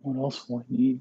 What else will I need?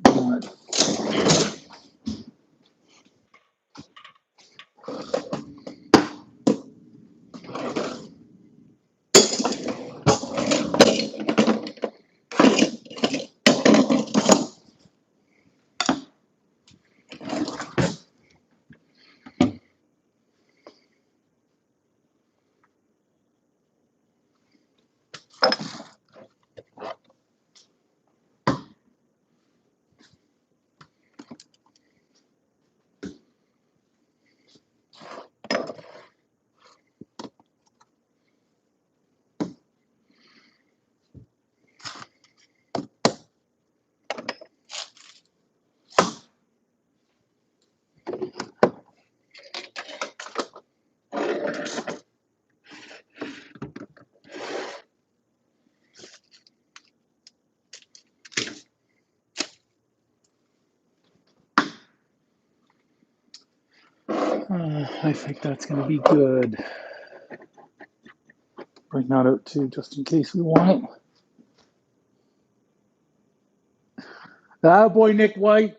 I think that's going to be good. Bring that out too, just in case we want it. Ah, boy, Nick White,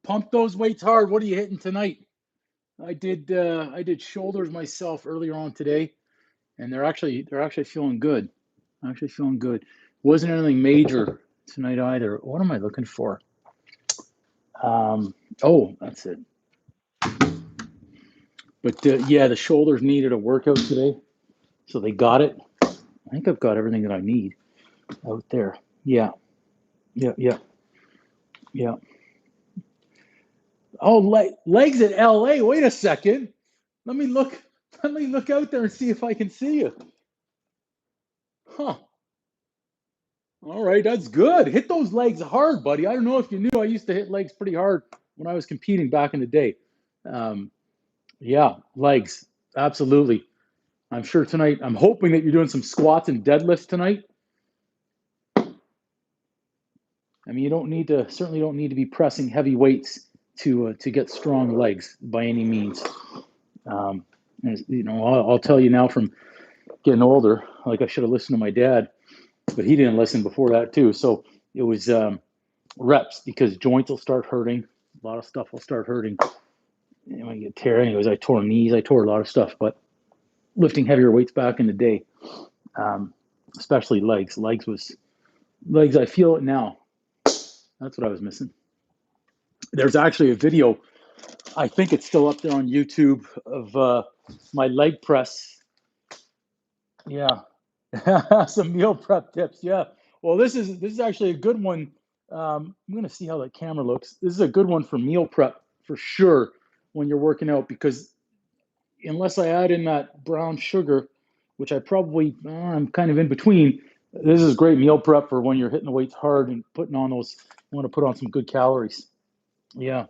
pump those weights hard. What are you hitting tonight? I did shoulders myself earlier on today, and they're actually feeling good. Actually feeling good. Wasn't anything major tonight either. What am I looking for? Oh, that's it. But yeah, the shoulders needed a workout today, so they got it. I think I've got everything that I need out there. Yeah, yeah. Oh, legs at LA. Wait a second. Let me look. Let me look out there and see if I can see you. Huh. All right, that's good. Hit those legs hard, buddy. I don't know if you knew I used to hit legs pretty hard when I was competing back in the day. Yeah, legs. Absolutely. I'm sure tonight, I'm hoping that you're doing some squats and deadlifts tonight. I mean, certainly don't need to be pressing heavy weights to get strong legs by any means. I'll tell you now from getting older, like I should have listened to my dad, but he didn't listen before that too. So it was reps, because joints will start hurting. A lot of stuff will start hurting. And when you get tear, anyways, I tore knees, I tore a lot of stuff, but lifting heavier weights back in the day, especially legs. Legs. I feel it now. That's what I was missing. There's actually a video, I think it's still up there on YouTube, of my leg press. Yeah, some meal prep tips. Yeah. Well, this is actually a good one. I'm gonna see how the camera looks. This is a good one for meal prep for sure when you're working out, because unless I add in that brown sugar, which I'm kind of in between. This is great meal prep for when you're hitting the weights hard and putting on those. You want to put on some good calories. Yeah.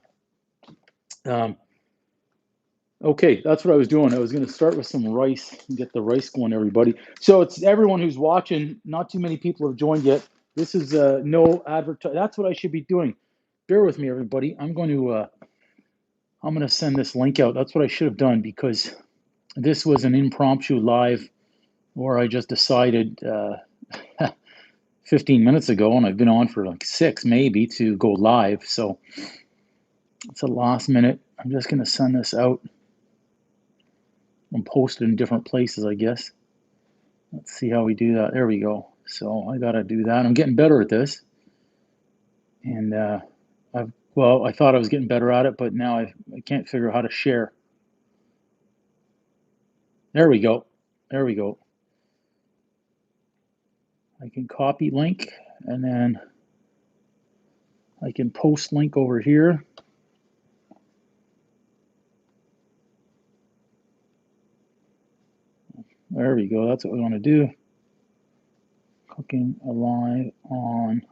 Okay, that's what I was doing. I was going to start with some rice and get the rice going, everybody. So it's everyone who's watching. Not too many people have joined yet. This is no advertising. That's what I should be doing. Bear with me, everybody. I'm going to send this link out. That's what I should have done, because this was an impromptu live where I just decided 15 minutes ago, and I've been on for like 6 maybe, to go live. So it's a last minute. I'm just going to send this out and post it in different places, I guess. Let's see how we do that. There we go. So I got to do that. I'm getting better at this. And I thought I was getting better at it, but now I can't figure out how to share. There we go. There we go. I can copy link, and then I can post link over here. There we go. That's what we want to do. Cooking alive on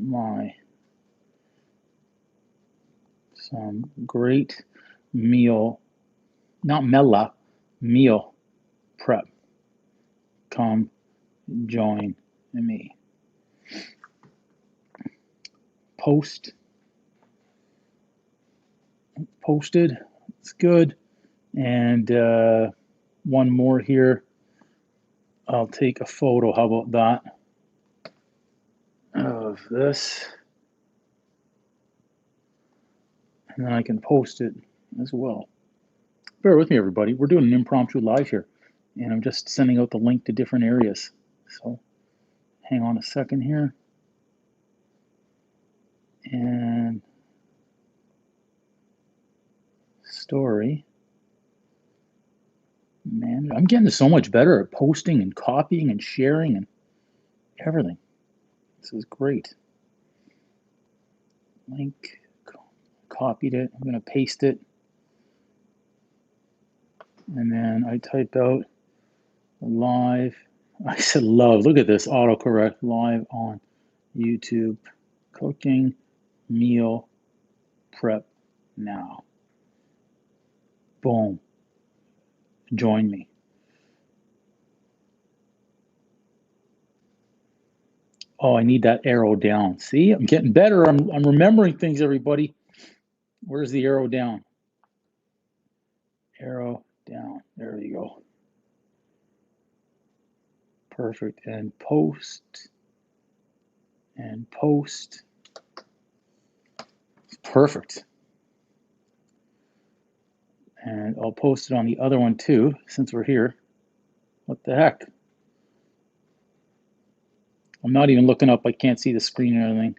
my some great meal, not Mela, meal prep. Come join me. Posted. It's good. And one more here. I'll take a photo. How about that? of this, and then I can post it as well. Bear with me, everybody. We're doing an impromptu live here, and I'm just sending out the link to different areas. So hang on a second here. And story. Man, I'm getting so much better at posting and copying and sharing and everything. This is great. Link, copied it. I'm going to paste it. And then I typed out live. I said love. Look at this autocorrect live on YouTube. Cooking meal prep now. Boom. Join me. Oh, I need that arrow down. See, I'm getting better. I'm remembering things, everybody. Where's the arrow down? Arrow down. There you go. Perfect. And post. And post. Perfect. And I'll post it on the other one too, since we're here. What the heck? I'm not even looking up. I can't see the screen or anything.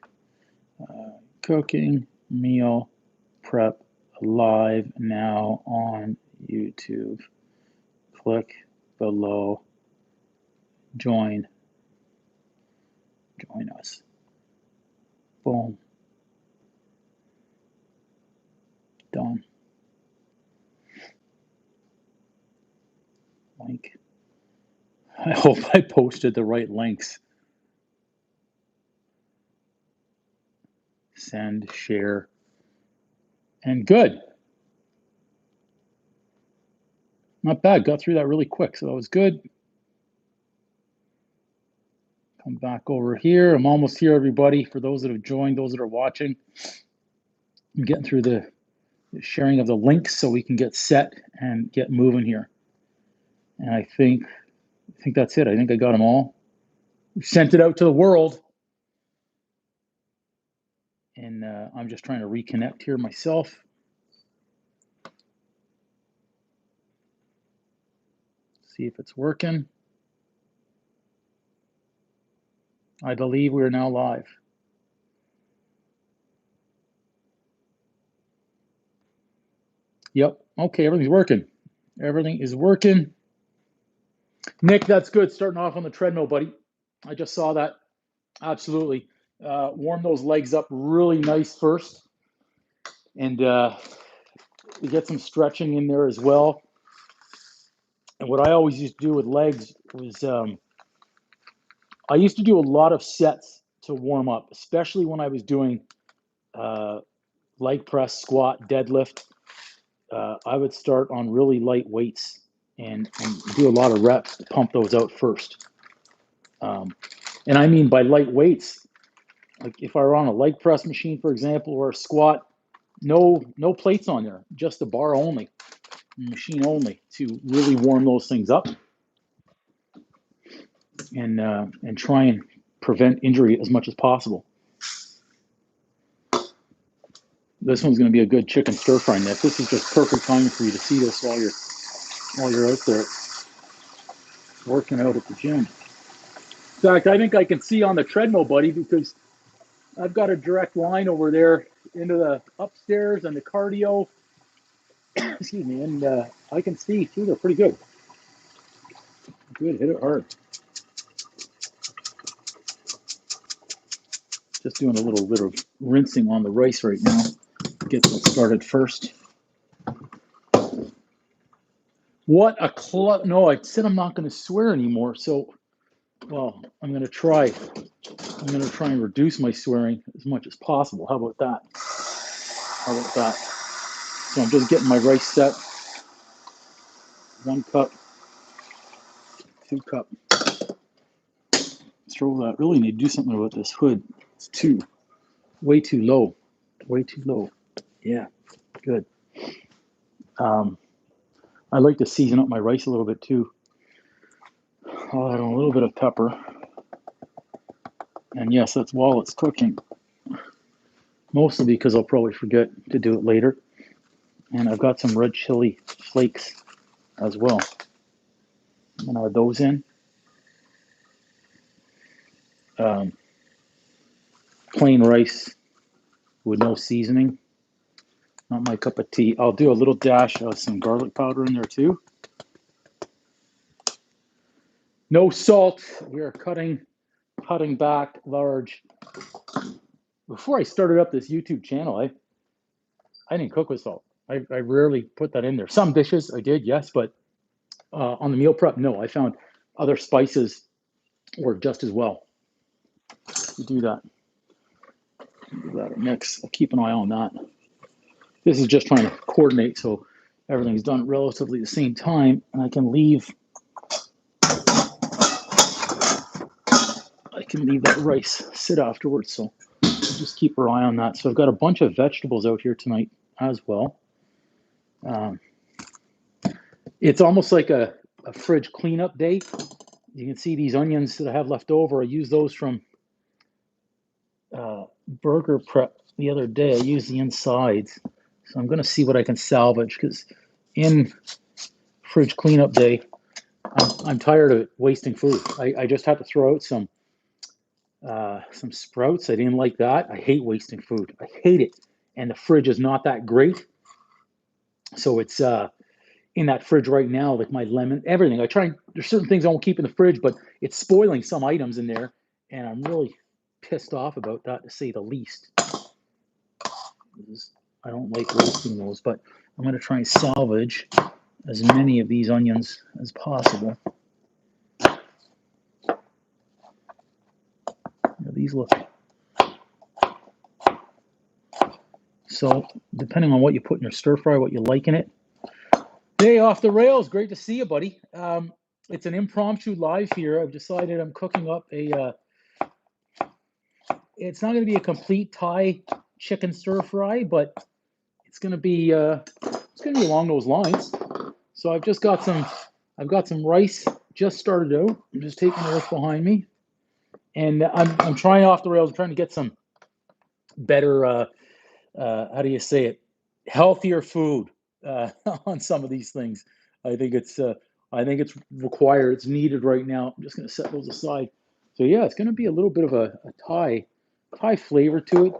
Cooking meal prep live now on YouTube. Click below. Join us. Boom. Done. Link. I hope I posted the right links. Send, share, and good. Not bad. Got through that really quick, so that was good. Come back over here. I'm almost here, everybody. For those that have joined, those that are watching, I'm getting through the sharing of the links so we can get set and get moving here. And I think that's it. I think I got them all. We've sent it out to the world. And I'm just trying to reconnect here myself. See if it's working. I believe we are now live. Yep. Okay, everything's working. Everything is working. Nick, that's good. Starting off on the treadmill, buddy. I just saw that. Absolutely. Warm those legs up really nice first. And you get some stretching in there as well. And what I always used to do with legs was I used to do a lot of sets to warm up, especially when I was doing leg press, squat, deadlift. I would start on really light weights and do a lot of reps to pump those out first. And I mean by light weights, like if I were on a leg press machine, for example, or a squat, no plates on there, just a bar only, machine only, to really warm those things up and try and prevent injury as much as possible. This one's going to be a good chicken stir fry, Nick. This is just perfect timing for you to see this while you're out there working out at the gym. In fact, I think I can see on the treadmill, buddy, because I've got a direct line over there into the upstairs and the cardio. Excuse me, and I can see through there pretty good. Good, hit it hard. Just doing a little bit of rinsing on the rice right now. Get that started first. What a no, I said I'm not going to swear anymore. So, well, I'm going to try. I'm going to try and reduce my swearing as much as possible. How about that? How about that? So I'm just getting my rice set. 1 cup, 2 cup. Throw that. Really need to do something about this hood. It's way too low. Way too low. Yeah, good. I like to season up my rice a little bit too. I'll add a little bit of pepper. And yes, that's while it's cooking. Mostly because I'll probably forget to do it later. And I've got some red chili flakes as well. I'm gonna add those in. Um, Plain rice with no seasoning. Not my cup of tea. I'll do a little dash of some garlic powder in there too. No salt. We are cutting back large. Before I started up this YouTube channel, I didn't cook with salt. I rarely put that in there. Some dishes I did, yes, but on the meal prep, no. I found other spices work just as well. You do that. Give that a mix. I'll keep an eye on that. This is just trying to coordinate so everything's done at relatively the same time, and I can leave that rice sit afterwards. So just keep our eye on that. So I've got a bunch of vegetables out here tonight as well. It's almost like a fridge cleanup day. You can see these onions that I have left over. I used those from burger prep the other day. I used the insides. So I'm going to see what I can salvage because in fridge cleanup day, I'm tired of wasting food. I just had to throw out some sprouts. I didn't like that. I hate wasting food. I hate it. And the fridge is not that great. So it's in that fridge right now, like my lemon, everything. There's certain things I won't keep in the fridge, but it's spoiling some items in there. And I'm really pissed off about that, to say the least. I don't like wasting those, but I'm going to try and salvage as many of these onions as possible. These look. So depending on what you put in your stir fry, what you like in it. Hey, off the rails. Great to see you, buddy. It's an impromptu live here. I've decided I'm cooking up it's not going to be a complete Thai chicken stir fry, but it's going to be along those lines. So I've got some rice just started out. I'm just taking a look behind me, and I'm trying off the rails. I'm trying to get some better how do you say it, healthier food on some of these things. I think it's required. It's needed right now. I'm just going to set those aside. So yeah, it's going to be a little bit of a Thai flavor to it.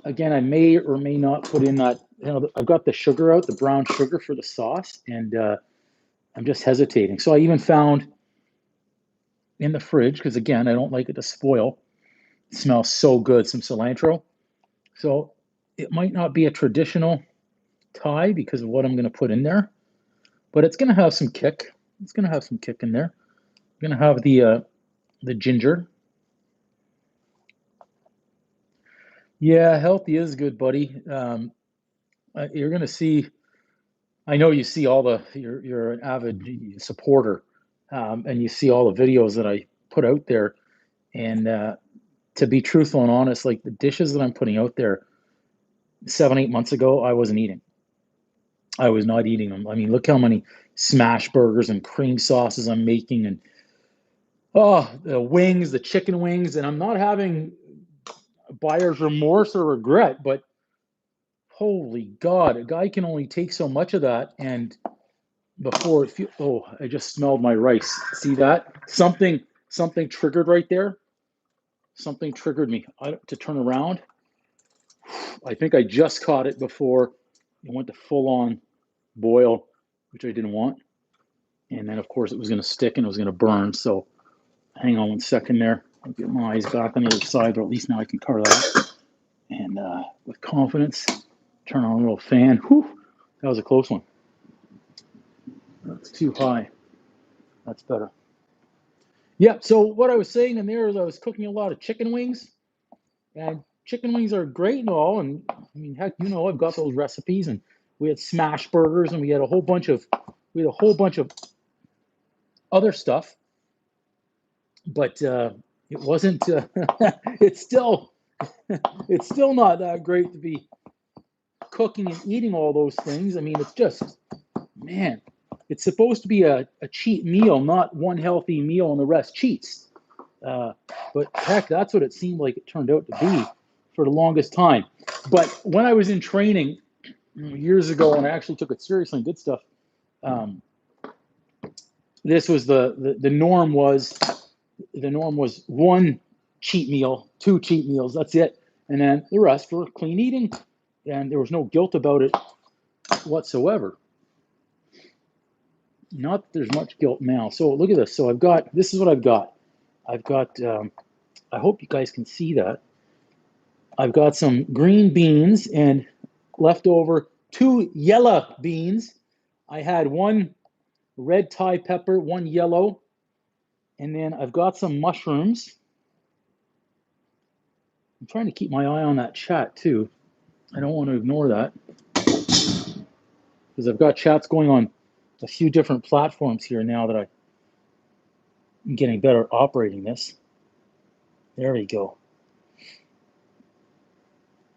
Again, I may or may not put in that. I've got the sugar out, the brown sugar for the sauce, and I'm just hesitating. So I even found in the fridge, because again, I don't like it to spoil. It smells so good, some cilantro. So it might not be a traditional Thai because of what I'm going to put in there, but it's going to have some kick. It's going to have some kick in there. I'm going to have the ginger. Yeah, healthy is good, buddy. You're going to see. I know you see all you're an avid supporter, and you see all the videos that I put out there. And to be truthful and honest, like the dishes that I'm putting out there, 7-8 months ago, I wasn't eating. I was not eating them. I mean, look how many smash burgers and cream sauces I'm making, and the wings, the chicken wings, and I'm not having buyer's remorse or regret, but holy God, a guy can only take so much of that, and before I just smelled my rice. See that? Something triggered right there. Something triggered me to turn around. I think I just caught it before it went to full on boil, which I didn't want. And then of course it was going to stick and it was going to burn. So hang on 1 second there. I'll get my eyes back on the other side, but at least now I can cover that. And with confidence, turn on a little fan. Whew, that was a close one. That's too high. That's better. Yeah, so what I was saying in there is I was cooking a lot of chicken wings. And chicken wings are great and all. And I mean, heck, I've got those recipes. And we had smash burgers, and we had a whole bunch of other stuff. But it wasn't. It's still not that great to be cooking and eating all those things. I mean, it's just, man, it's supposed to be a cheat meal, not one healthy meal and the rest cheats. But heck, that's what it seemed like it turned out to be for the longest time. But when I was in training years ago, and I actually took it seriously and did stuff, this was the norm was one cheat meal, 2 cheat meals, that's it, and then the rest were clean eating, and there was no guilt about it whatsoever. Not that there's much guilt now. So look at this. So this is what I've got. I hope you guys can see that. I've got some green beans and leftover 2 yellow beans. I had 1 red Thai pepper, 1 yellow, and then I've got some mushrooms. I'm trying to keep my eye on that chat too. I don't want to ignore that because I've got chats going on a few different platforms here now that I'm getting better at operating this. There we go.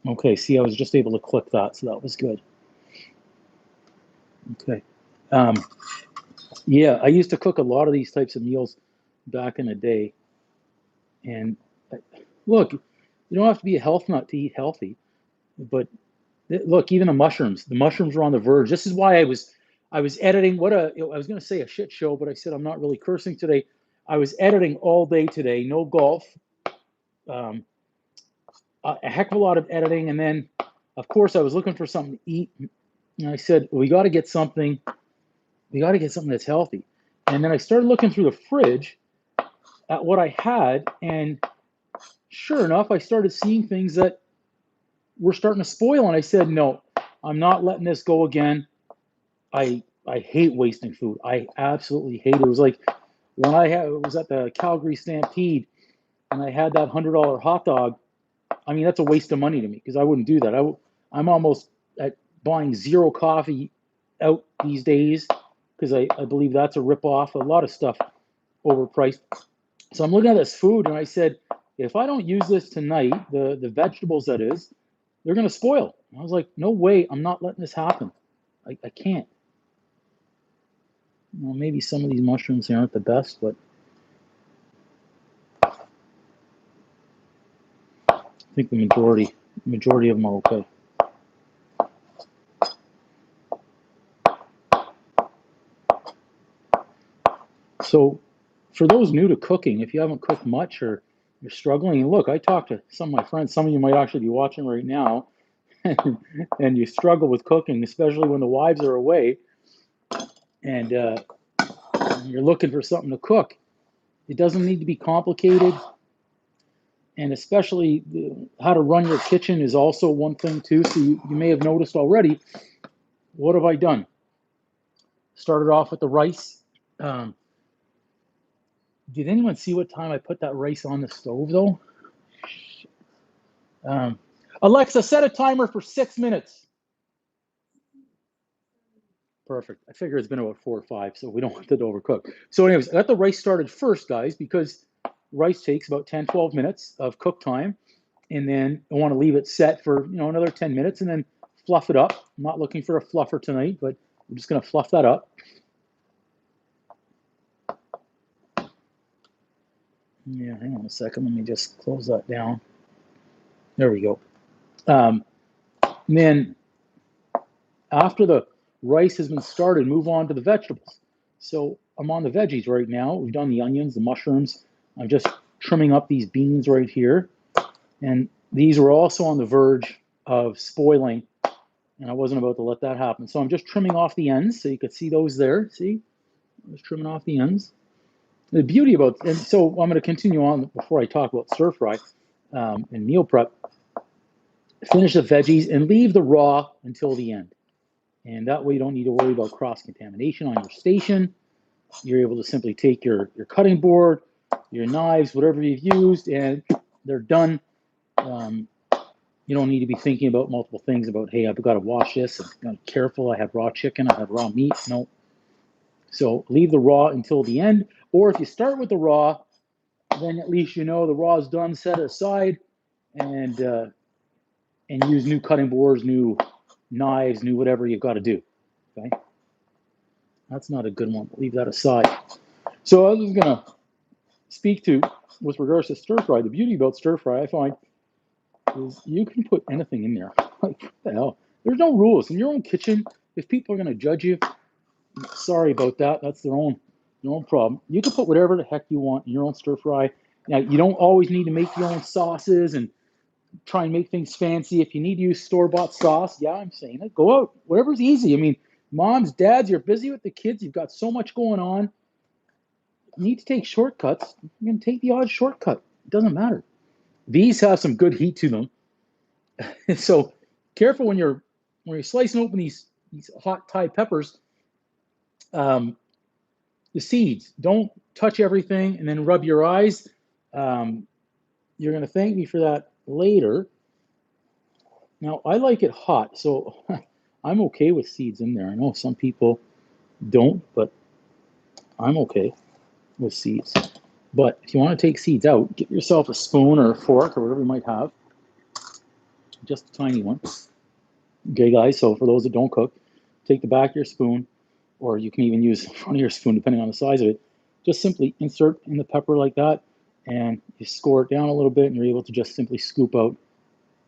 Okay, see, I was just able to click that, so that was good. Okay. Yeah, I used to cook a lot of these types of meals back in the day. And look, you don't have to be a health nut to eat healthy. But look, even the mushrooms were on the verge. This is why I was editing. I was going to say a shit show, but I said I'm not really cursing today. I was editing all day today, no golf. A heck of a lot of editing, and then of course I was looking for something to eat, and I said we got to get something that's healthy. And then I started looking through the fridge at what I had, and sure enough I started seeing things that were starting to spoil, and I said no, I'm not letting this go again. I hate wasting food. I absolutely hate it. It was like when it was at the Calgary Stampede and I had that $100 hot dog. I mean, that's a waste of money to me because I wouldn't do that. I'm almost at buying zero coffee out these days because I believe that's a ripoff. A lot of stuff overpriced. So I'm looking at this food and I said, if I don't use this tonight, the vegetables that is, they're going to spoil. And I was like, no way, I'm not letting this happen. I can't. Well, maybe some of these mushrooms aren't the best, but I think the majority of them are okay. So for those new to cooking, if you haven't cooked much or you're struggling, and look, I talked to some of my friends, some of you might actually be watching right now, and you struggle with cooking, especially when the wives are away, and you're looking for something to cook. It doesn't need to be complicated, and especially how to run your kitchen is also one thing too. So you may have noticed already, what have I done? Started off with the rice. Did anyone see what time I put that rice on the stove though? Alexa, set a timer for 6 minutes. Perfect. I figure it's been about 4 or 5, so we don't want it to overcook. So anyways, I got the rice started first, guys, because rice takes about 10, 12 minutes of cook time. And then I want to leave it set for, another 10 minutes and then fluff it up. I'm not looking for a fluffer tonight, but I'm just going to fluff that up. Yeah, hang on a second. Let me just close that down. There we go. And then after the rice has been started, move on to the vegetables. So I'm on the veggies right now. We've done the onions, the mushrooms. I'm just trimming up these beans right here. And these were also on the verge of spoiling, and I wasn't about to let that happen. So I'm just trimming off the ends, so you could see those there. See? I'm just trimming off the ends. The beauty about, and so I'm going to continue on before I talk about stir fry and meal prep. Finish the veggies and leave the raw until the end. And that way you don't need to worry about cross-contamination on your station. You're able to simply take your cutting board, your knives, whatever you've used, and they're done. You don't need to be thinking about multiple things about, hey, I've got to wash this. I'm careful. I have raw chicken. I have raw meat. No. So leave the raw until the end. Or if you start with the raw, then at least you know the raw is done, set it aside, and use new cutting boards, new knives, new whatever you've got to do. Okay. That's not a good one. Leave that aside. So I was going to speak to with regards to stir fry, the beauty about stir fry, I find, is you can put anything in there. Like, what the hell? There's no rules. In your own kitchen, if people are going to judge you, sorry about that. That's their own problem. You can put whatever the heck you want in your own stir fry. Now, you don't always need to make your own sauces and try and make things fancy. If you need to use store-bought sauce, yeah, I'm saying it. Go out. Whatever's easy. I mean, moms, dads, you're busy with the kids. You've got so much going on. You need to take shortcuts. You're going to take the odd shortcut. It doesn't matter. These have some good heat to them. So careful when you're slicing open these hot Thai peppers. The seeds, don't touch everything and then rub your eyes. You're going to thank me for that later. Now, I like it hot, so I'm okay with seeds in there. I know some people don't, but I'm okay with seeds. But if you want to take seeds out, get yourself a spoon or a fork or whatever you might have. Just a tiny one. Okay, guys, so for those that don't cook, take the back of your spoon, or you can even use the front of your spoon, depending on the size of it. Just simply insert in the pepper like that, and you score it down a little bit, and you're able to just simply scoop out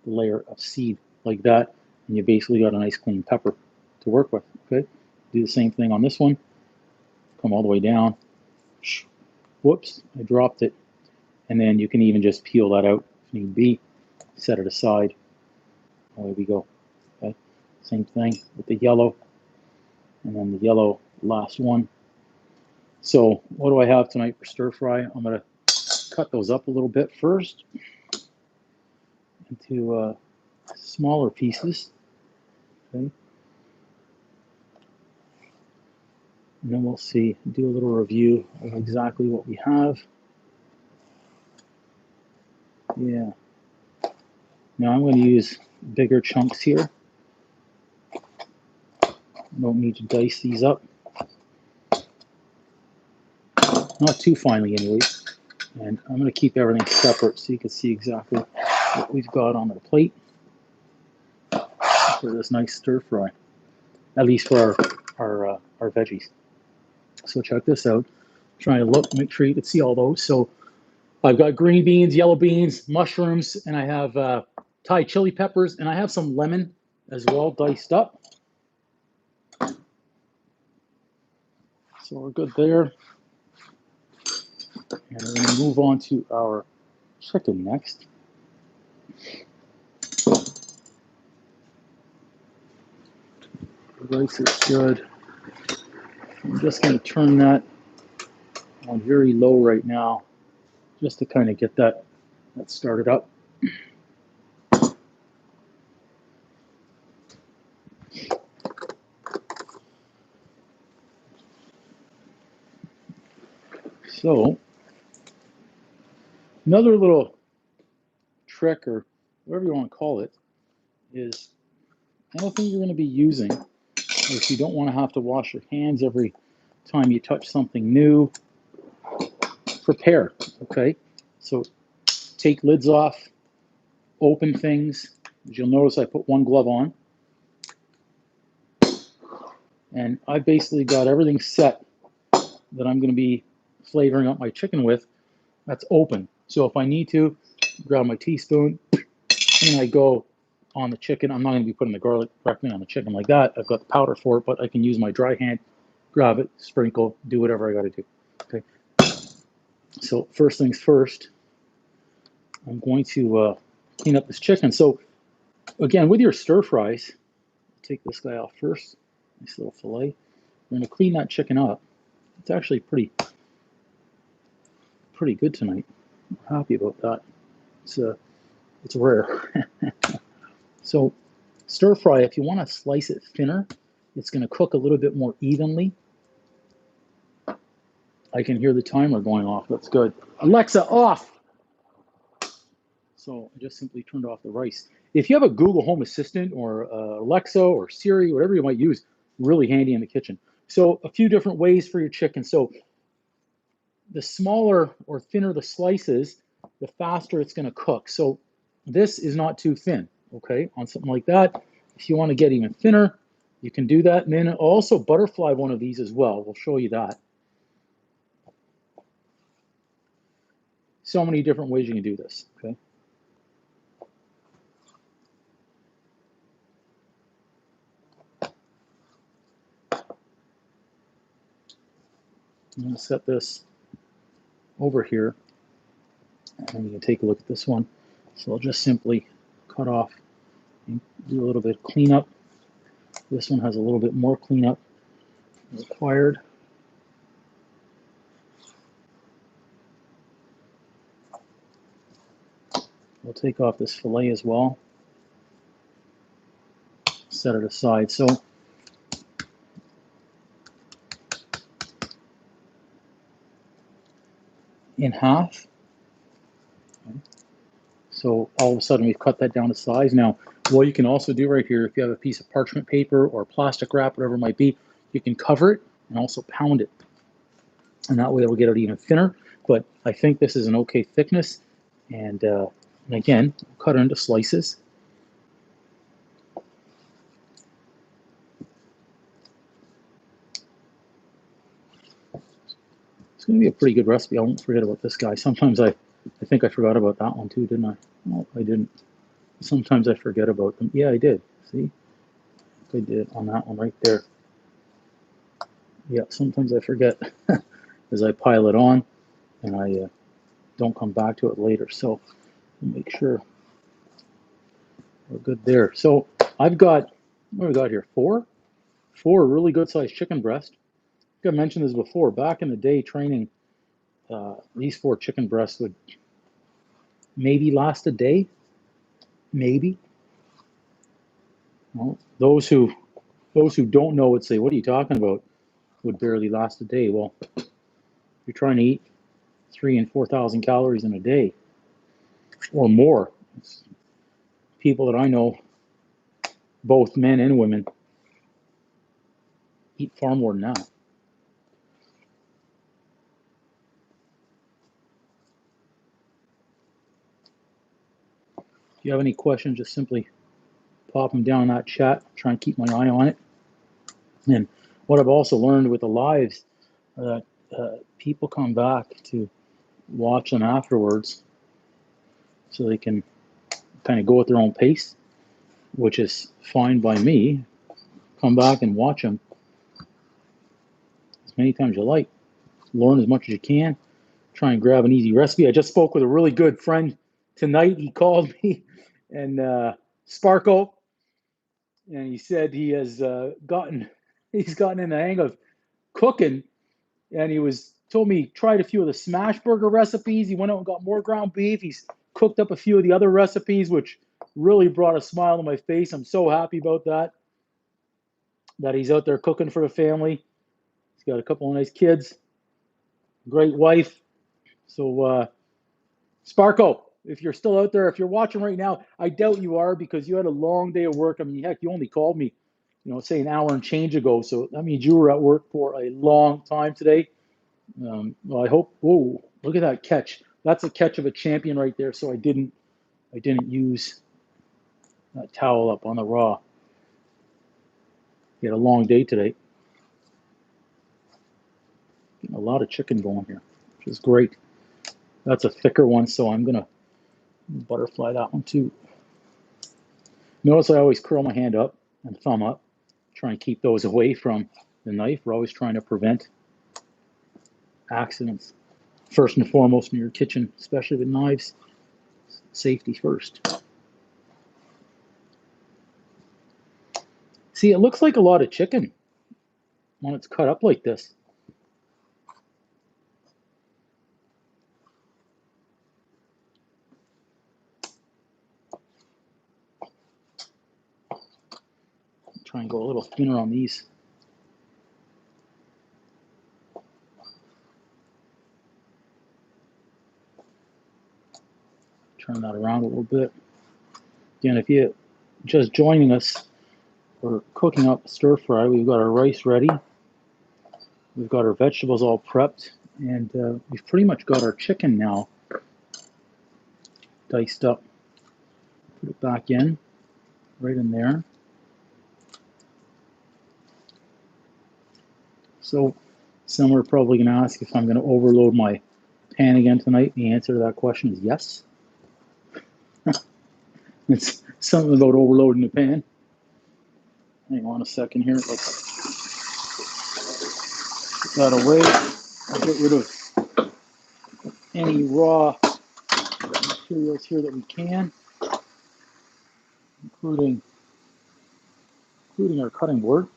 the layer of seed like that, and you basically got a nice clean pepper to work with. Okay, do the same thing on this one. Come all the way down. Whoops, I dropped it. And then you can even just peel that out if need be. Set it aside. Away we go. Okay, same thing with the yellow, and then the yellow last one. So what do I have tonight for stir fry? I'm going to cut those up a little bit first into smaller pieces. Okay. And then we'll see, do a little review of exactly what we have. Yeah. Now I'm going to use bigger chunks here. Don't need to dice these up. Not too finely anyways. And I'm going to keep everything separate so you can see exactly what we've got on the plate for this nice stir fry. At least for our veggies. So check this out. Try to look, make sure you can see all those. So I've got green beans, yellow beans, mushrooms, and I have Thai chili peppers, and I have some lemon as well diced up. So we're good there. And we're going to move on to our chicken next. The rice is good. I'm just going to turn that on very low right now, just to kind of get that started up. So another little trick, or whatever you want to call it, is anything you're going to be using, or if you don't want to have to wash your hands every time you touch something new, prepare. Okay, so take lids off, open things. As you'll notice, I put one glove on, and I basically got everything set that I'm going to be flavoring up my chicken with. That's open. So if I need to, grab my teaspoon and I go on the chicken. I'm not going to be putting the garlic directly on the chicken like that. I've got the powder for it, but I can use my dry hand, grab it, sprinkle, do whatever I got to do. Okay. So first things first, I'm going to clean up this chicken. So again, with your stir fries, take this guy off first. Nice little fillet. We're going to clean that chicken up. It's actually pretty good tonight. I'm happy about that. It's rare. So stir fry, if you want to slice it thinner, it's going to cook a little bit more evenly. I can hear the timer going off. That's good. Alexa, off. So I just simply turned off the rice. If you have a Google Home Assistant or Alexa or Siri, whatever you might use, really handy in the kitchen. So a few different ways for your chicken. So the smaller or thinner the slices, the faster it's going to cook. So this is not too thin, okay, on something like that. If you want to get even thinner, you can do that. And then also butterfly one of these as well. We'll show you that. So many different ways you can do this, okay? I'm going to set this over here, and you can take a look at this one. So I'll just simply cut off and do a little bit of cleanup. This one has a little bit more cleanup required. We'll take off this fillet as well. Set it aside. So in half. So all of a sudden we've cut that down to size. Now, what you can also do right here, if you have a piece of parchment paper or plastic wrap, whatever it might be, you can cover it and also pound it. And that way it'll get it even thinner. But I think this is an okay thickness. And again, cut it into slices. It's going to be a pretty good recipe. I won't forget about this guy. Sometimes I think I forgot about that one too, didn't I? No, I didn't. Sometimes I forget about them. Yeah, I did. See? I did on that one right there. Yeah, sometimes I forget as I pile it on and I don't come back to it later. So make sure we're good there. So I've got, what do we got here? Four really good sized chicken breasts. I think I mentioned this before. Back in the day training, these 4 chicken breasts would maybe last a day, maybe. Well, those who don't know would say, what are you talking about? Would barely last a day. Well, you're trying to eat 3,000 and 4,000 calories in a day or more. It's people that I know, both men and women, eat far more than that. If you have any questions, just simply pop them down in that chat. Try and keep my eye on it. And what I've also learned with the lives, that people come back to watch them afterwards so they can kind of go at their own pace, which is fine by me. Come back and watch them as many times as you like. Learn as much as you can. Try and grab an easy recipe. I just spoke with a really good friend tonight. He called me, and Sparko, and he said he has he's gotten in the hang of cooking, and he told me he tried a few of the smash burger recipes. He went out and got more ground beef. He's cooked up a few of the other recipes, which really brought a smile on my face. I'm so happy about that he's out there cooking for the family. He's got a couple of nice kids, great wife. So Sparko, if you're still out there, if you're watching right now, I doubt you are, because you had a long day of work. I mean, heck, you only called me, say an hour and change ago. So that means you were at work for a long time today. Well, I hope. Whoa, look at that catch. That's a catch of a champion right there. So I didn't use that towel up on the raw. You had a long day today. Getting a lot of chicken going here, which is great. That's a thicker one, so I'm gonna butterfly that one too. Notice I always curl my hand up and thumb up, try and keep those away from the knife. We're always trying to prevent accidents. First and foremost in your kitchen, especially with knives, safety first. See, it looks like a lot of chicken when it's cut up like this. Try and go a little thinner on these. Turn that around a little bit. Again, if you're just joining us, we're cooking up stir fry. We've got our rice ready. We've got our vegetables all prepped, and we've pretty much got our chicken now diced up. Put it back in, right in there. So some are probably going to ask if I'm going to overload my pan again tonight? The answer to that question is yes. It's something about overloading the pan. Hang on a second here. Let's put that away. I'll get rid of any raw materials here that we can, including our cutting board.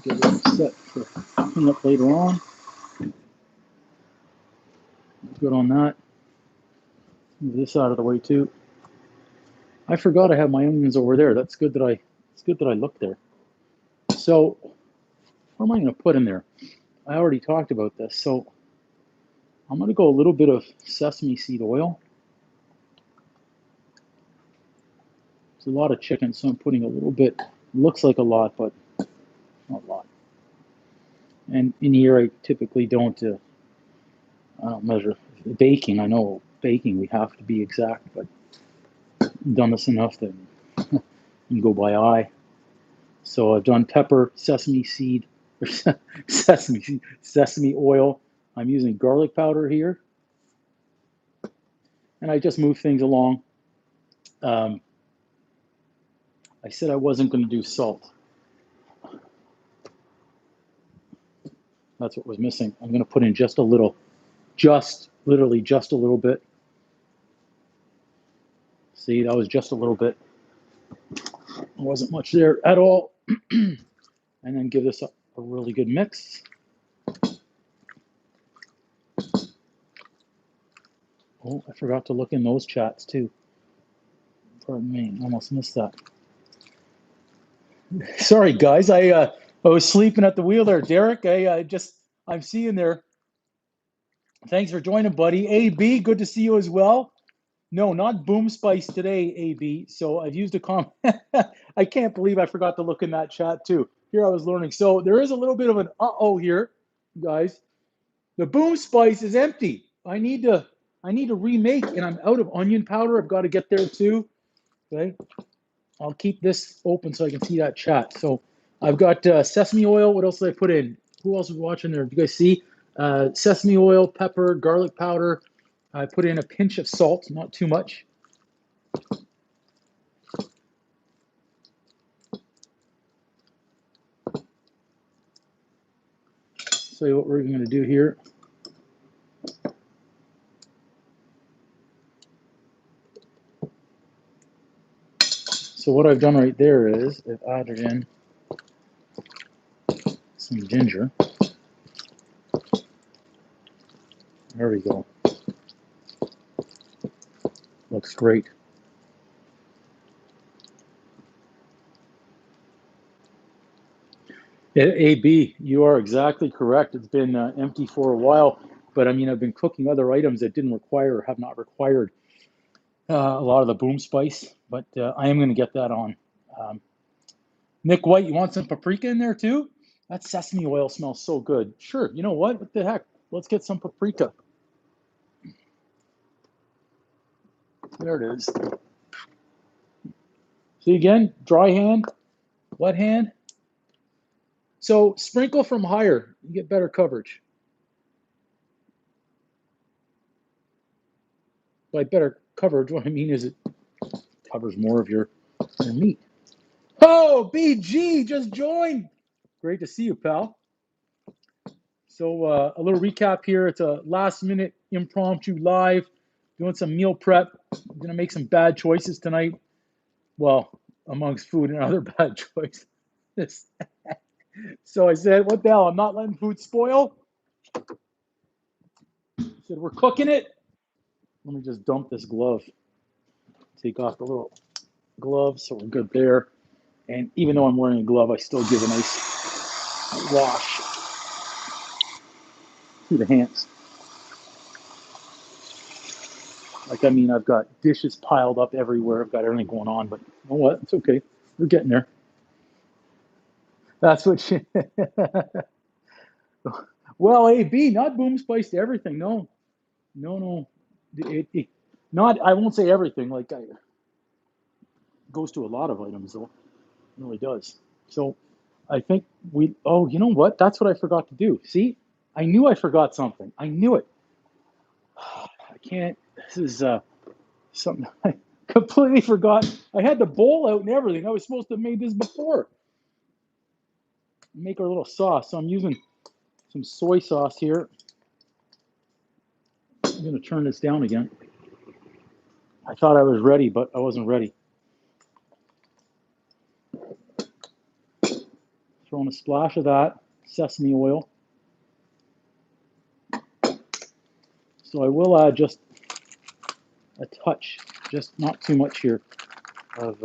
Get it set for cleanup later on. Good on that. Move this out of the way too. I forgot I have my onions over there. It's good that I looked there. So what am I going to put in there? I already talked about this. So I'm going to go a little bit of sesame seed oil. It's a lot of chicken, so I'm putting a little bit. Looks like a lot, but not a lot. And in here, I typically don't measure baking. I know baking we have to be exact, but I've done this enough that you can go by eye. So I've done pepper, sesame seed, sesame oil. I'm using garlic powder here, and I just move things along. I said I wasn't going to do salt. That's what was missing. I'm going to put in just a little, literally just a little bit. See, that was just a little bit. There wasn't much there at all. And then give this a really good mix. Oh, I forgot to look in those chats too. Pardon me, almost missed that. Sorry, guys. I was sleeping at the wheel there, Derek. I'm seeing there. Thanks for joining, buddy. AB, good to see you as well. No, not Boom Spice today, AB. So I've used a comment. I can't believe I forgot to look in that chat too. Here I was learning. So there is a little bit of an uh-oh here, guys. The Boom Spice is empty. I need to remake, and I'm out of onion powder. I've got to get there too. Okay. I'll keep this open so I can see that chat. So I've got sesame oil. What else did I put in? Who else is watching there? Do you guys see? Sesame oil, pepper, garlic powder. I put in a pinch of salt, not too much. So what we're going to do here. So what I've done right there is I've added in some ginger. There we go. Looks great. AB, you are exactly correct. It's been empty for a while, but I mean, I've been cooking other items that didn't require or have not required a lot of the boom spice, but I am going to get that on. Nick White, you want some paprika in there too? That sesame oil smells so good. Sure, you know what? What the heck? Let's get some paprika. There it is. See again, dry hand, wet hand. So sprinkle from higher, you get better coverage. By better coverage, what I mean is it covers more of your meat. Oh, BG just joined. Great to see you, pal. So a little recap here. It's a last minute impromptu live, doing some meal prep. I'm gonna make some bad choices tonight. Well, amongst food and other bad choices. So I said, what the hell? I'm not letting food spoil. I said, we're cooking it. Let me just dump this glove. Take off the little glove so we're good there. And even though I'm wearing a glove, I still give a nice wash to the hands. Like, I mean, I've got dishes piled up everywhere. I've got everything going on, but you know what? It's okay. We're getting there. That's what she... Well, AB, not boom spice to everything. No. Not, I won't say everything. Like, it goes to a lot of items, though. It really does. So I think oh, you know what? That's what I forgot to do. See, I knew I forgot something. I knew it. I can't, this is something I completely forgot. I had the bowl out and everything. I was supposed to have made this before. Make our little sauce. So I'm using some soy sauce here. I'm going to turn this down again. I thought I was ready, but I wasn't ready. Throwing a splash of that sesame oil. So I will add just a touch, just not too much here, of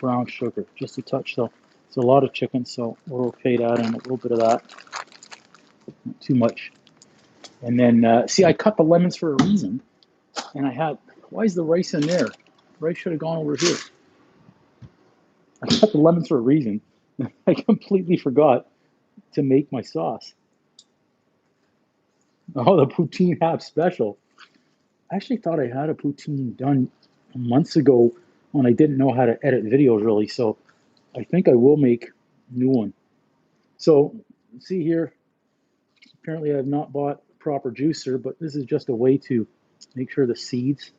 brown sugar, just a touch. So it's a lot of chicken, so we're okay to add in a little bit of that, not too much. And then, see, I cut the lemons for a reason, and I had, why is the rice in there? Rice should have gone over here. I cut the lemons for a reason. I completely forgot to make my sauce. Oh, the poutine half special. I actually thought I had a poutine done months ago when I didn't know how to edit videos really, so I think I will make a new one. So, see here, apparently I've not bought a proper juicer, but this is just a way to make sure the seeds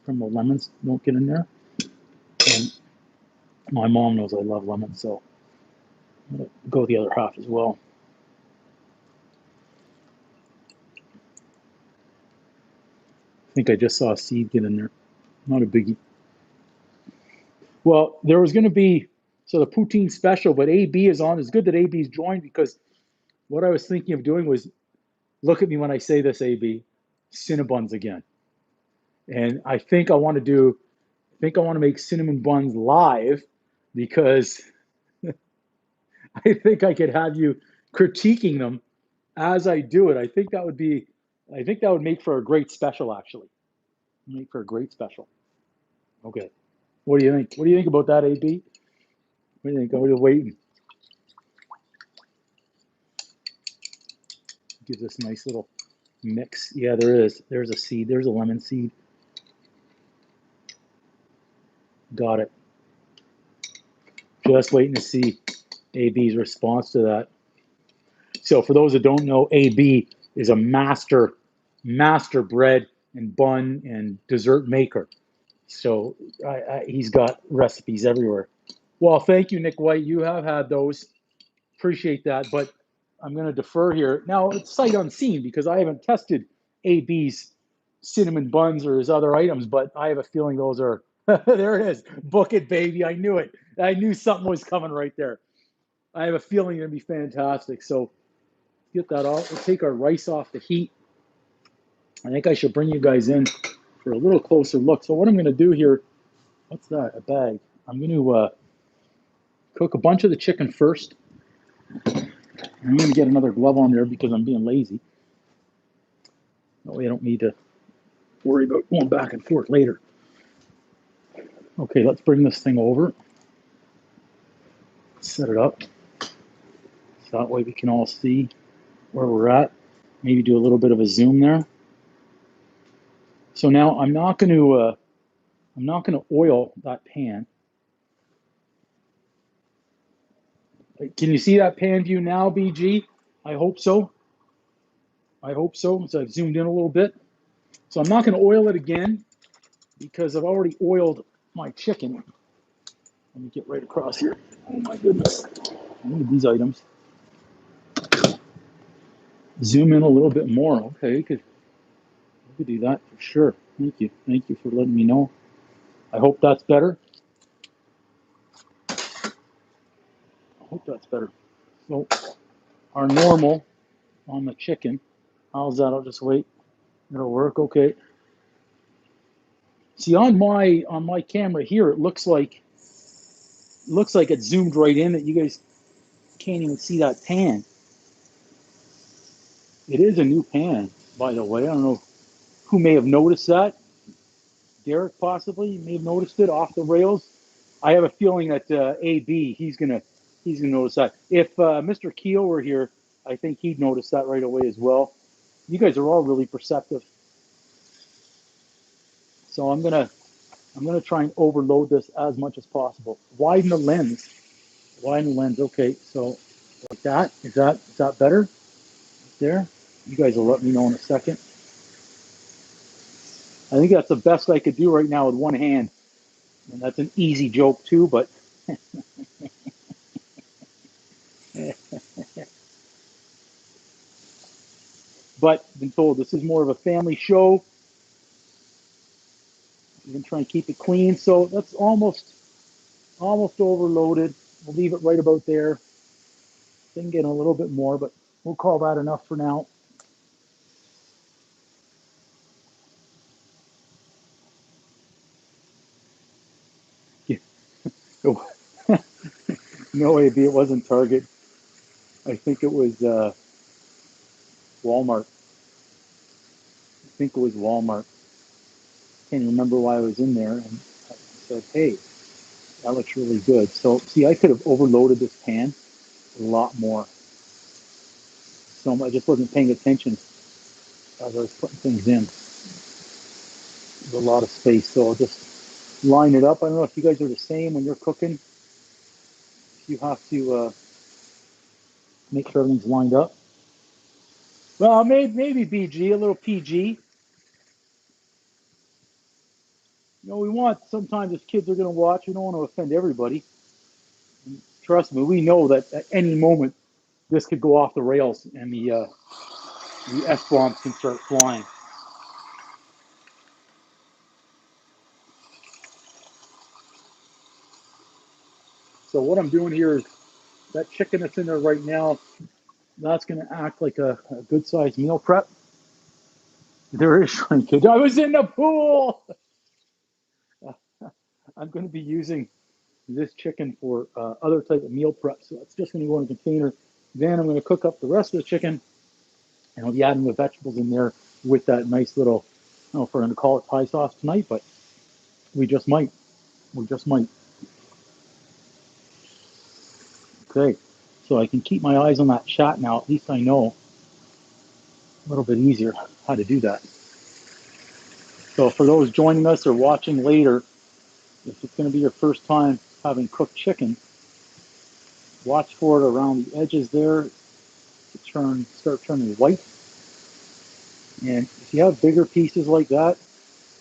from the lemons don't get in there. And my mom knows I love lemons, so I'm going to go the other half as well. I think I just saw a seed get in there. Not a biggie. Well, there was going to be, so the poutine special, but AB is on. It's good that AB's joined because what I was thinking of doing was, look at me when I say this, AB, Cinnabons again. And I think I want to do, I think I want to make cinnamon buns live because I think I could have you critiquing them as I do it. I think that would make for a great special, actually. Make for a great special. Okay. What do you think? What do you think about that, AB? What do you think? I'm just waiting. Gives us a nice little mix. Yeah, there is. There's a seed. There's a lemon seed. Got it. Just waiting to see AB's response to that. So for those that don't know, AB is a master bread and bun and dessert maker. So he's got recipes everywhere. Well, thank you, Nick White. You have had those. Appreciate that. But I'm going to defer here. Now, it's sight unseen because I haven't tested AB's cinnamon buns or his other items, but I have a feeling those are, there it is. Book it, baby. I knew it. I knew something was coming right there. I have a feeling it'll be fantastic. So get that off. We'll take our rice off the heat. I think I should bring you guys in for a little closer look. So what I'm going to do here, what's that? A bag. I'm going to cook a bunch of the chicken first. I'm going to get another glove on there because I'm being lazy. That way I don't need to worry about going back and forth later. Okay, let's bring this thing over. Set it up. So that way we can all see where we're at. Maybe do a little bit of a zoom there. So now I'm not going to oil that pan. Can you see that pan view now, BG? I hope so. I hope so. So I've zoomed in a little bit. So I'm not going to oil it again because I've already oiled my chicken. Let me get right across here. Oh my goodness. I need these items. Zoom in a little bit more. Okay, we could do that for sure. Thank you. Thank you for letting me know. I hope that's better. I hope that's better. So our normal on the chicken. How's that? I'll just wait. It'll work. Okay. See on my camera here, it looks like it zoomed right in that you guys can't even see that pan. It is a new pan, by the way. I don't know who may have noticed that. Derek possibly may have noticed it off the rails. I have a feeling that AB he's gonna notice that. If Mr. Keel were here, I think he'd notice that right away as well. You guys are all really perceptive. So I'm gonna I'm going to try and overload this as much as possible. Widen the lens. Widen the lens. Okay, so like that. Is that better? There. You guys will let me know in a second. I think that's the best I could do right now with one hand. And that's an easy joke too, but I've been told this is more of a family show. You can try and keep it clean. So that's almost overloaded. We'll leave it right about there. Then get a little bit more, but we'll call that enough for now. No, AB, it wasn't Target. I think it was Walmart. I think it was Walmart. Can't remember why I was in there. And I said, hey, that looks really good. So, see, I could have overloaded this pan a lot more. So I just wasn't paying attention as I was putting things in. There's a lot of space. So I'll just line it up. I don't know if you guys are the same when you're cooking. You have to make sure everything's lined up. Well, maybe BG, a little PG. You know, we want sometimes as kids are going to watch, we don't want to offend everybody. And trust me, we know that at any moment this could go off the rails and the F bombs can start flying. So what I'm doing here is that chicken that's in there right now, that's going to act like a good sized meal prep. There is shrinkage. I was in the pool. I'm going to be using this chicken for other type of meal prep. So it's just going to go in a container. Then I'm going to cook up the rest of the chicken, and I'll be adding the vegetables in there with that nice little, I don't know if we're going to call it Thai sauce tonight, but we just might. We just might. Okay. So I can keep my eyes on that chat now. At least I know a little bit easier how to do that. So for those joining us or watching later, if it's going to be your first time having cooked chicken, watch for it around the edges there to start turning white. And if you have bigger pieces like that,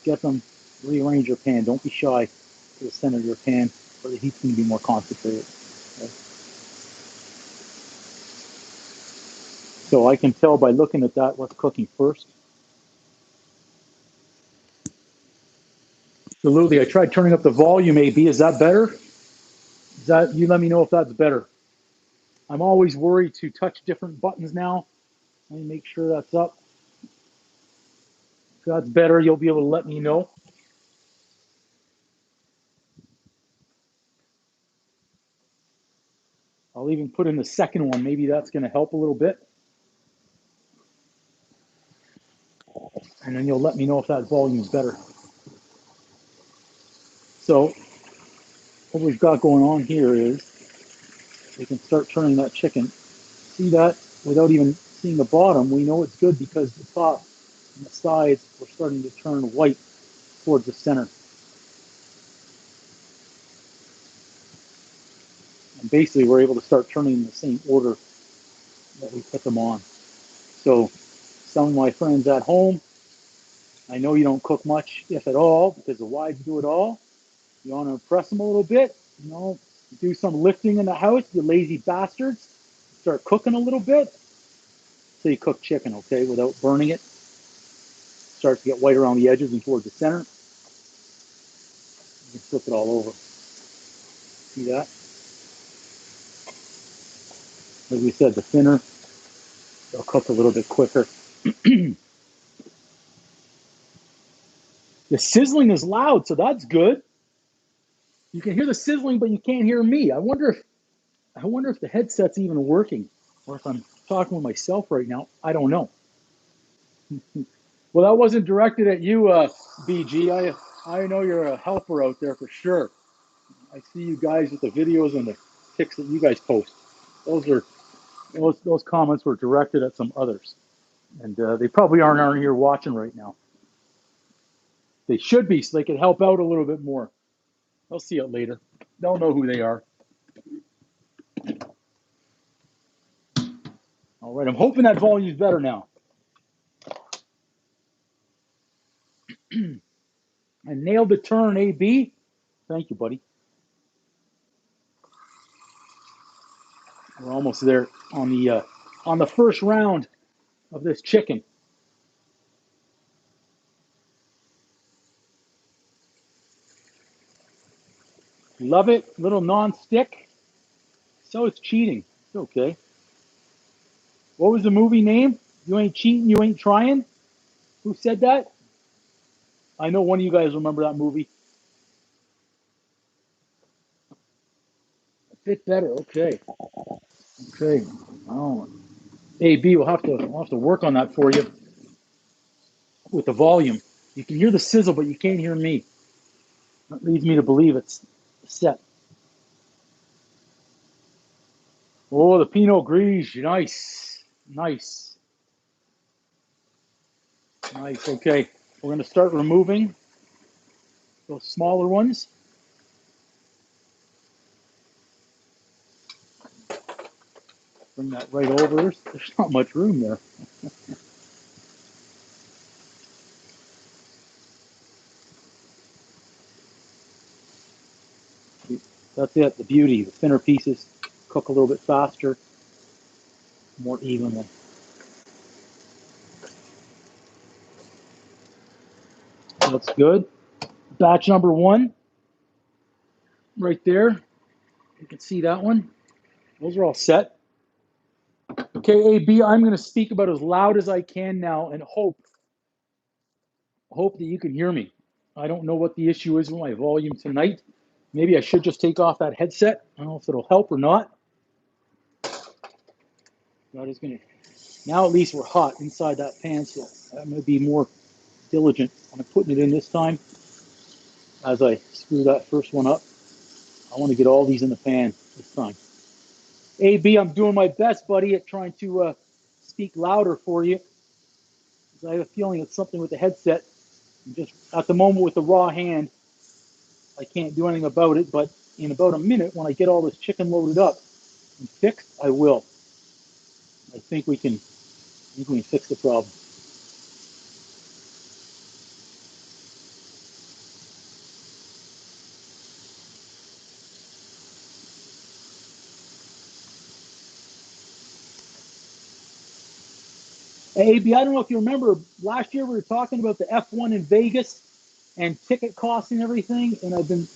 get them, rearrange your pan. Don't be shy to the center of your pan, or the heat's going to be more concentrated. Okay? So I can tell by looking at that what's cooking first. So Lily, I tried turning up the volume, AB. Is that better? You let me know if that's better. I'm always worried to touch different buttons now. Let me make sure that's up. If that's better, you'll be able to let me know. I'll even put in the second one. Maybe that's going to help a little bit. And then you'll let me know if that volume is better. So what we've got going on here is we can start turning that chicken. See that? Without even seeing the bottom, we know it's good because the top and the sides are starting to turn white towards the center. And basically, we're able to start turning in the same order that we put them on. So some of my friends at home, I know you don't cook much, if at all, because the wives do it all. You want to impress them a little bit, do some lifting in the house, you lazy bastards. Start cooking a little bit. So you cook chicken, okay, without burning it. Starts to get white around the edges and towards the center. You can flip it all over. See that? Like we said, the thinner, they'll cook a little bit quicker. The sizzling is loud, so that's good. You can hear the sizzling, but you can't hear me. I wonder if the headset's even working, or if I'm talking with myself right now. I don't know. Well, that wasn't directed at you, BG. I know you're a helper out there for sure. I see you guys with the videos and the pics that you guys post. Those comments were directed at some others, and they probably aren't here watching right now. They should be, so they can help out a little bit more. I'll see it later. They'll know who they are. All right, I'm hoping that volume is better now. I nailed the turn, AB. Thank you, buddy. We're almost there on the first round of this chicken. Love it. Little non-stick. So it's cheating. It's okay. What was the movie name? You ain't cheating, you ain't trying? Who said that? I know one of you guys remember that movie. A bit better. Okay. Okay. Oh. AB, we'll have to work on that for you with the volume. You can hear the sizzle, but you can't hear me. That leads me to believe it's set. Oh, the Pinot Grigio. Nice. Nice. Nice. Okay. We're going to start removing those smaller ones. Bring that right over. There's not much room there. That's it. The beauty. The thinner pieces cook a little bit faster, more evenly. Looks good. Batch number one, right there. You can see that one. Those are all set. Okay, AB, I'm going to speak about as loud as I can now and hope that you can hear me. I don't know what the issue is with my volume tonight. Maybe I should just take off that headset. I don't know if it'll help or not. That is going to. Now at least we're hot inside that pan, so I'm going to be more diligent on putting it in this time. As I screw that first one up, I want to get all these in the pan this time. AB, I'm doing my best, buddy, at trying to speak louder for you. I have a feeling it's something with the headset. Just at the moment with the raw hand, I can't do anything about it, but in about a minute, when I get all this chicken loaded up and fixed, I will. I think we can fix the problem. Hey, AB, I don't know if you remember, last year we were talking about the F1 in Vegas and ticket costs and everything, and I've been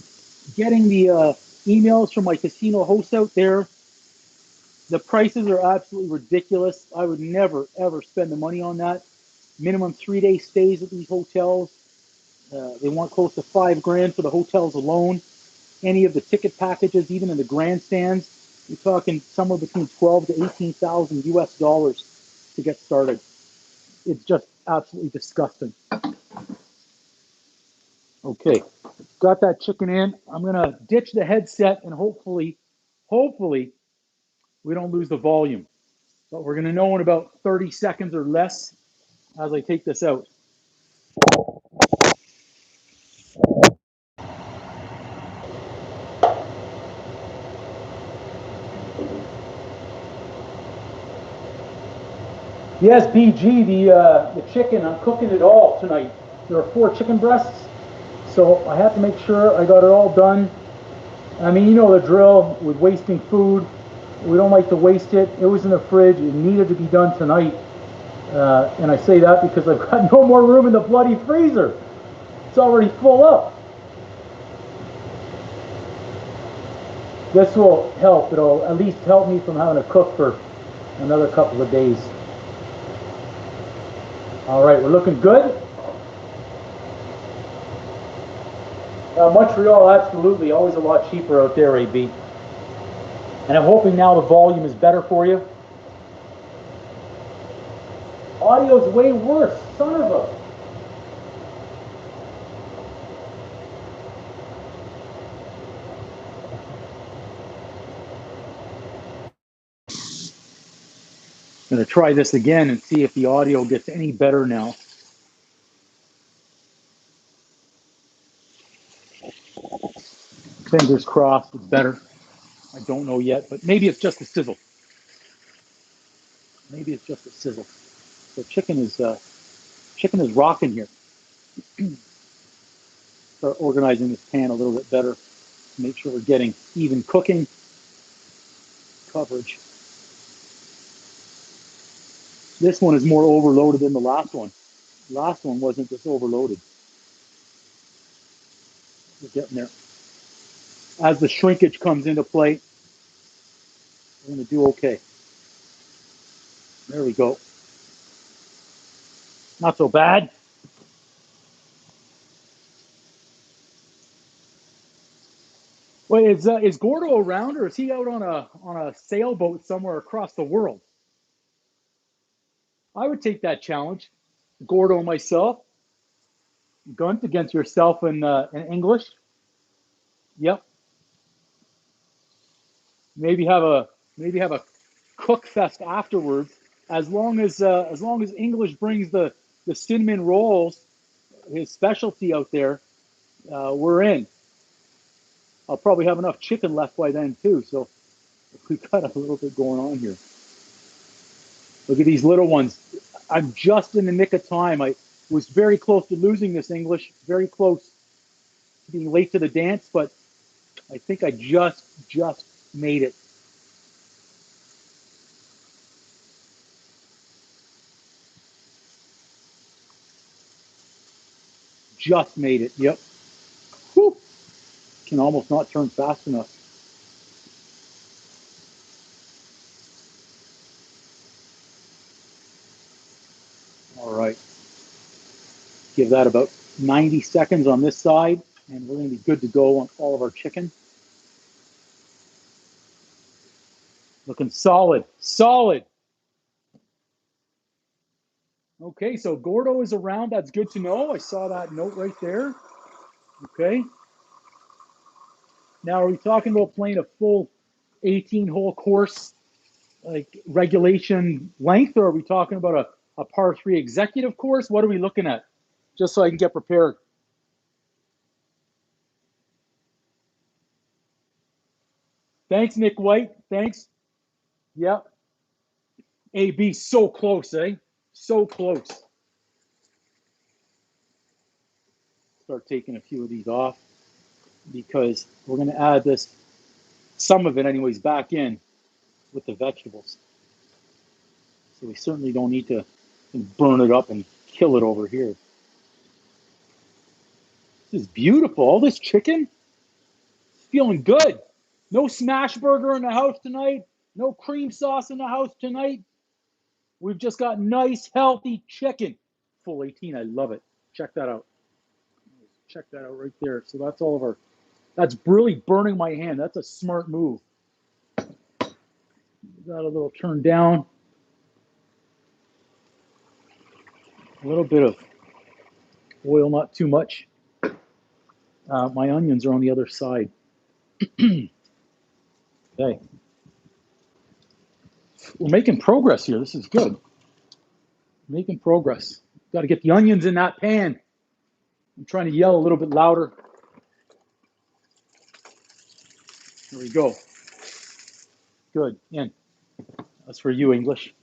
getting the emails from my casino hosts out there. The prices are absolutely ridiculous. I would never, ever spend the money on that. Minimum 3-day stays at these hotels. They want close to $5,000 for the hotels alone. Any of the ticket packages, even in the grandstands, you're talking somewhere between 12 to 18,000 US dollars to get started. It's just absolutely disgusting. Okay, got that chicken in. I'm gonna ditch the headset and hopefully we don't lose the volume. But we're gonna know in about 30 seconds or less as I take this out. Yes, BG, the chicken, I'm cooking it all tonight. There are 4 chicken breasts, so I have to make sure I got it all done. I mean, you know the drill with wasting food. We don't like to waste it. It was in the fridge. It needed to be done tonight. And I say that because I've got no more room in the bloody freezer. It's already full up. This will help. It'll at least help me from having to cook for another couple of days. All right, we're looking good. Montreal, absolutely, always a lot cheaper out there, AB. And I'm hoping now the volume is better for you. Audio's way worse, son of a. I'm going to try this again and see if the audio gets any better now. Fingers crossed, it's better. I don't know yet, but maybe it's just a sizzle. Maybe it's just a sizzle. So chicken is rocking here. Start organizing this pan a little bit better to make sure we're getting even cooking coverage. This one is more overloaded than the last one. The last one wasn't this overloaded. We're getting there. As the shrinkage comes into play, we're going to do okay. There we go. Not so bad. Wait, is Gordo around, or is he out on a sailboat somewhere across the world? I would take that challenge. Gordo and myself, Gunt against yourself in English. Yep. Maybe have a cook fest afterwards. As long as English brings the cinnamon rolls, his specialty out there, we're in. I'll probably have enough chicken left by then too. So we've got a little bit going on here. Look at these little ones. I'm just in the nick of time. I was very close to losing this English, very close to being late to the dance, but I think I just made it. Just made it. Yep. Whew. Can almost not turn fast enough. All right. Give that about 90 seconds on this side, and we're going to be good to go on all of our chicken. Looking solid. Solid. Okay, so Gordo is around. That's good to know. I saw that note right there. Okay. Now, are we talking about playing a full 18-hole course, like regulation length, or are we talking about a par 3 executive course? What are we looking at? Just so I can get prepared. Thanks, Nick White. Thanks. Yep. AB, so close, eh? So close. Start taking a few of these off because we're going to add this, some of it anyways, back in with the vegetables. So we certainly don't need to burn it up and kill it over here. This is beautiful. All this chicken, it's feeling good. No smash burger in the house tonight. No cream sauce in the house tonight. We've just got nice, healthy chicken. Full 18, I love it. Check that out. Check that out right there. So that's all of our, that's really burning my hand. That's a smart move. Got a little turn down. A little bit of oil, not too much. My onions are on the other side. Okay. We're making progress here. This is good. Making progress. Got to get the onions in that pan. I'm trying to yell a little bit louder. There we go. Good. In. That's for you, English.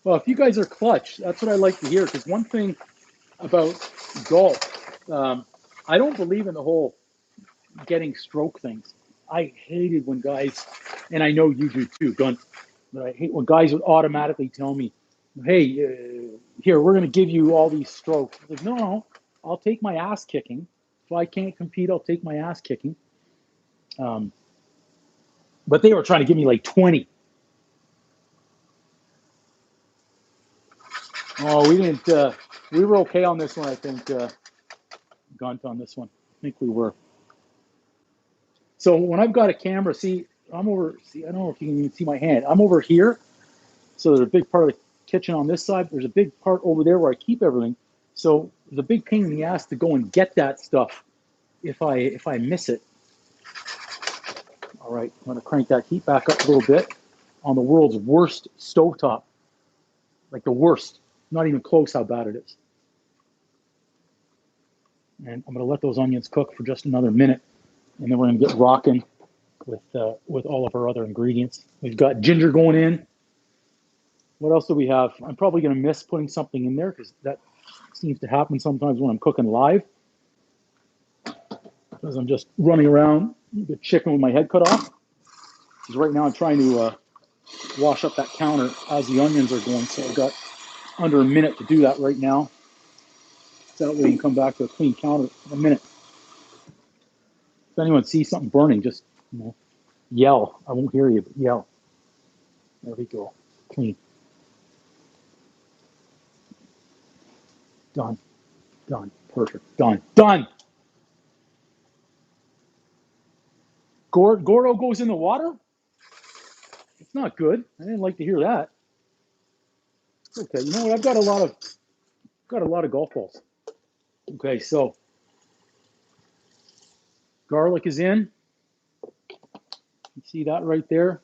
Well, if you guys are clutch, that's what I like to hear. Because one thing about golf, I don't believe in the whole getting stroke things. I hated when guys, and I know you do too, Gunt, but I hate when guys would automatically tell me, hey, here, we're going to give you all these strokes. Like, no, I'll take my ass kicking. If I can't compete, I'll take my ass kicking. But they were trying to give me like 20. Oh, we didn't, we were okay on this one, I think, Gunt, on this one. I think we were. So when I've got a camera, see, I'm over, see, I don't know if you can even see my hand. I'm over here. So there's a big part of the kitchen on this side. There's a big part over there where I keep everything. So there's a big pain in the ass to go and get that stuff if I miss it. All right, I'm going to crank that heat back up a little bit on the world's worst stovetop. Like the worst. Not even close how bad it is. And I'm going to let those onions cook for just another minute, and then we're going to get rocking with all of our other ingredients. We've got ginger going in. What else do we have? I'm probably going to miss putting something in there because that seems to happen sometimes when I'm cooking live, because I'm just running around the chicken with my head cut off. Because right now I'm trying to wash up that counter as the onions are going, so I've got under a minute to do that right now. So that way you can come back to a clean counter in a minute. If anyone sees something burning, just yell. I won't hear you, but yell. There we go. Clean. Done. Done. Perfect. Done. Done. Gordo goes in the water? It's not good. I didn't like to hear that. Okay, you know what? I've got a lot of golf balls. Okay, so garlic is in. You see that right there?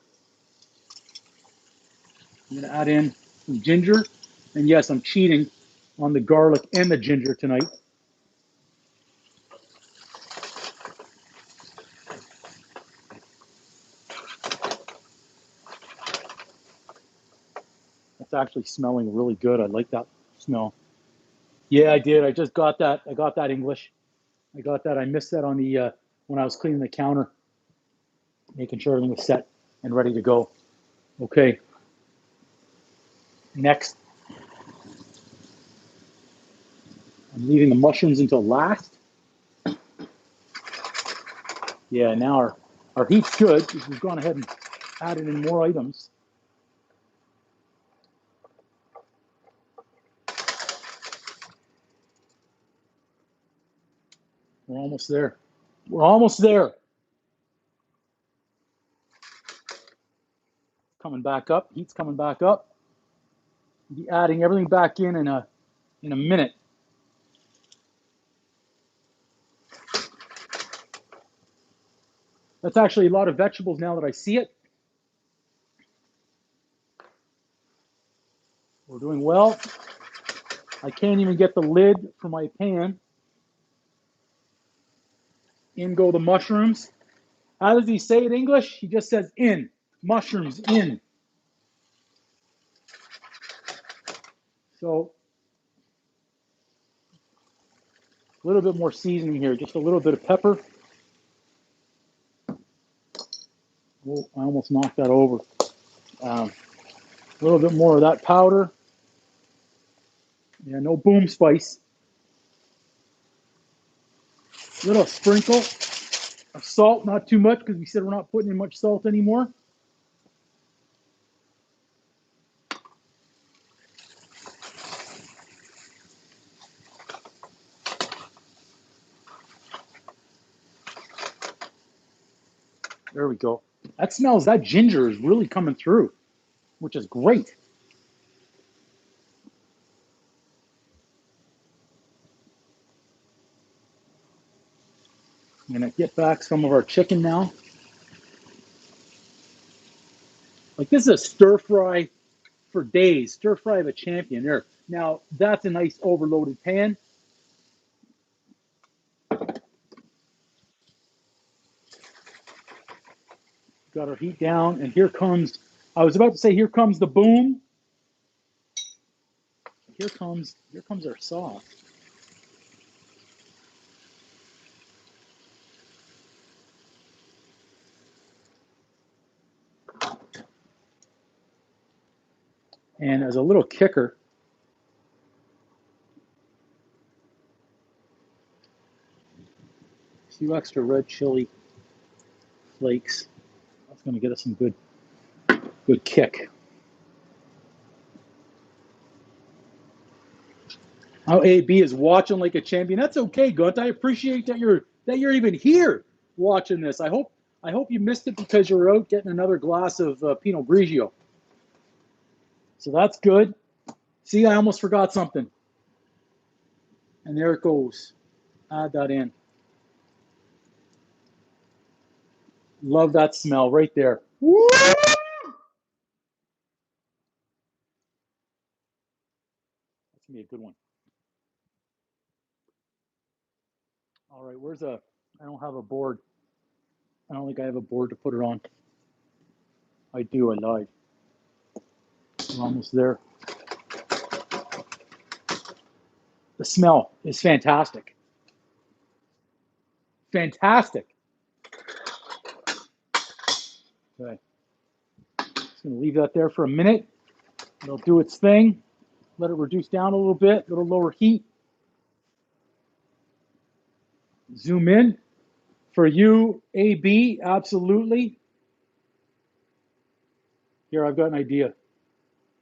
I'm gonna add in some ginger. And yes, I'm cheating on the garlic and the ginger tonight. It's actually smelling really good. I like that smell. Yeah, I did. I just got that. I got that English. I got that. I missed that on the when I was cleaning the counter, making sure everything was set and ready to go. Okay. Next, I'm leaving the mushrooms until last. Yeah, now our heat's good because we've gone ahead and added in more items. We're almost there. We're almost there. Coming back up. Heat's coming back up. We'll be adding everything back in a minute. That's actually a lot of vegetables now that I see it. We're doing well. I can't even get the lid for my pan. In go the mushrooms. How does he say it in English? He just says in. Mushrooms in. So a little bit more seasoning here. Just a little bit of pepper. Oh, I almost knocked that over. A little bit more of that powder. Yeah, no boom spice. A little sprinkle of salt, not too much because we said we're not putting in much salt anymore. There we go. That ginger is really coming through, which is great. I'm gonna get back some of our chicken now. Like this is a stir fry for days. Stir fry of a champion there. Now that's a nice overloaded pan. Got our heat down, and here comes, I was about to say, here comes the boom. Here comes our sauce. And as a little kicker, a few extra red chili flakes. That's going to get us some good kick. How AB is watching like a champion. That's okay, Gunt. I appreciate that you're even here watching this. I hope you missed it because you were out getting another glass of Pinot Grigio. So that's good. See, I almost forgot something. And there it goes. Add that in. Love that smell right there. Woo! That's gonna be a good one. where's a, I don't have a board. I don't think I have a board to put it on. I do, I lied. We're almost there. The smell is fantastic. Fantastic. Okay. Just gonna leave that there for a minute. It'll do its thing. Let it reduce down a little bit, a little lower heat. Zoom in. For you, AB, absolutely. Here, I've got an idea.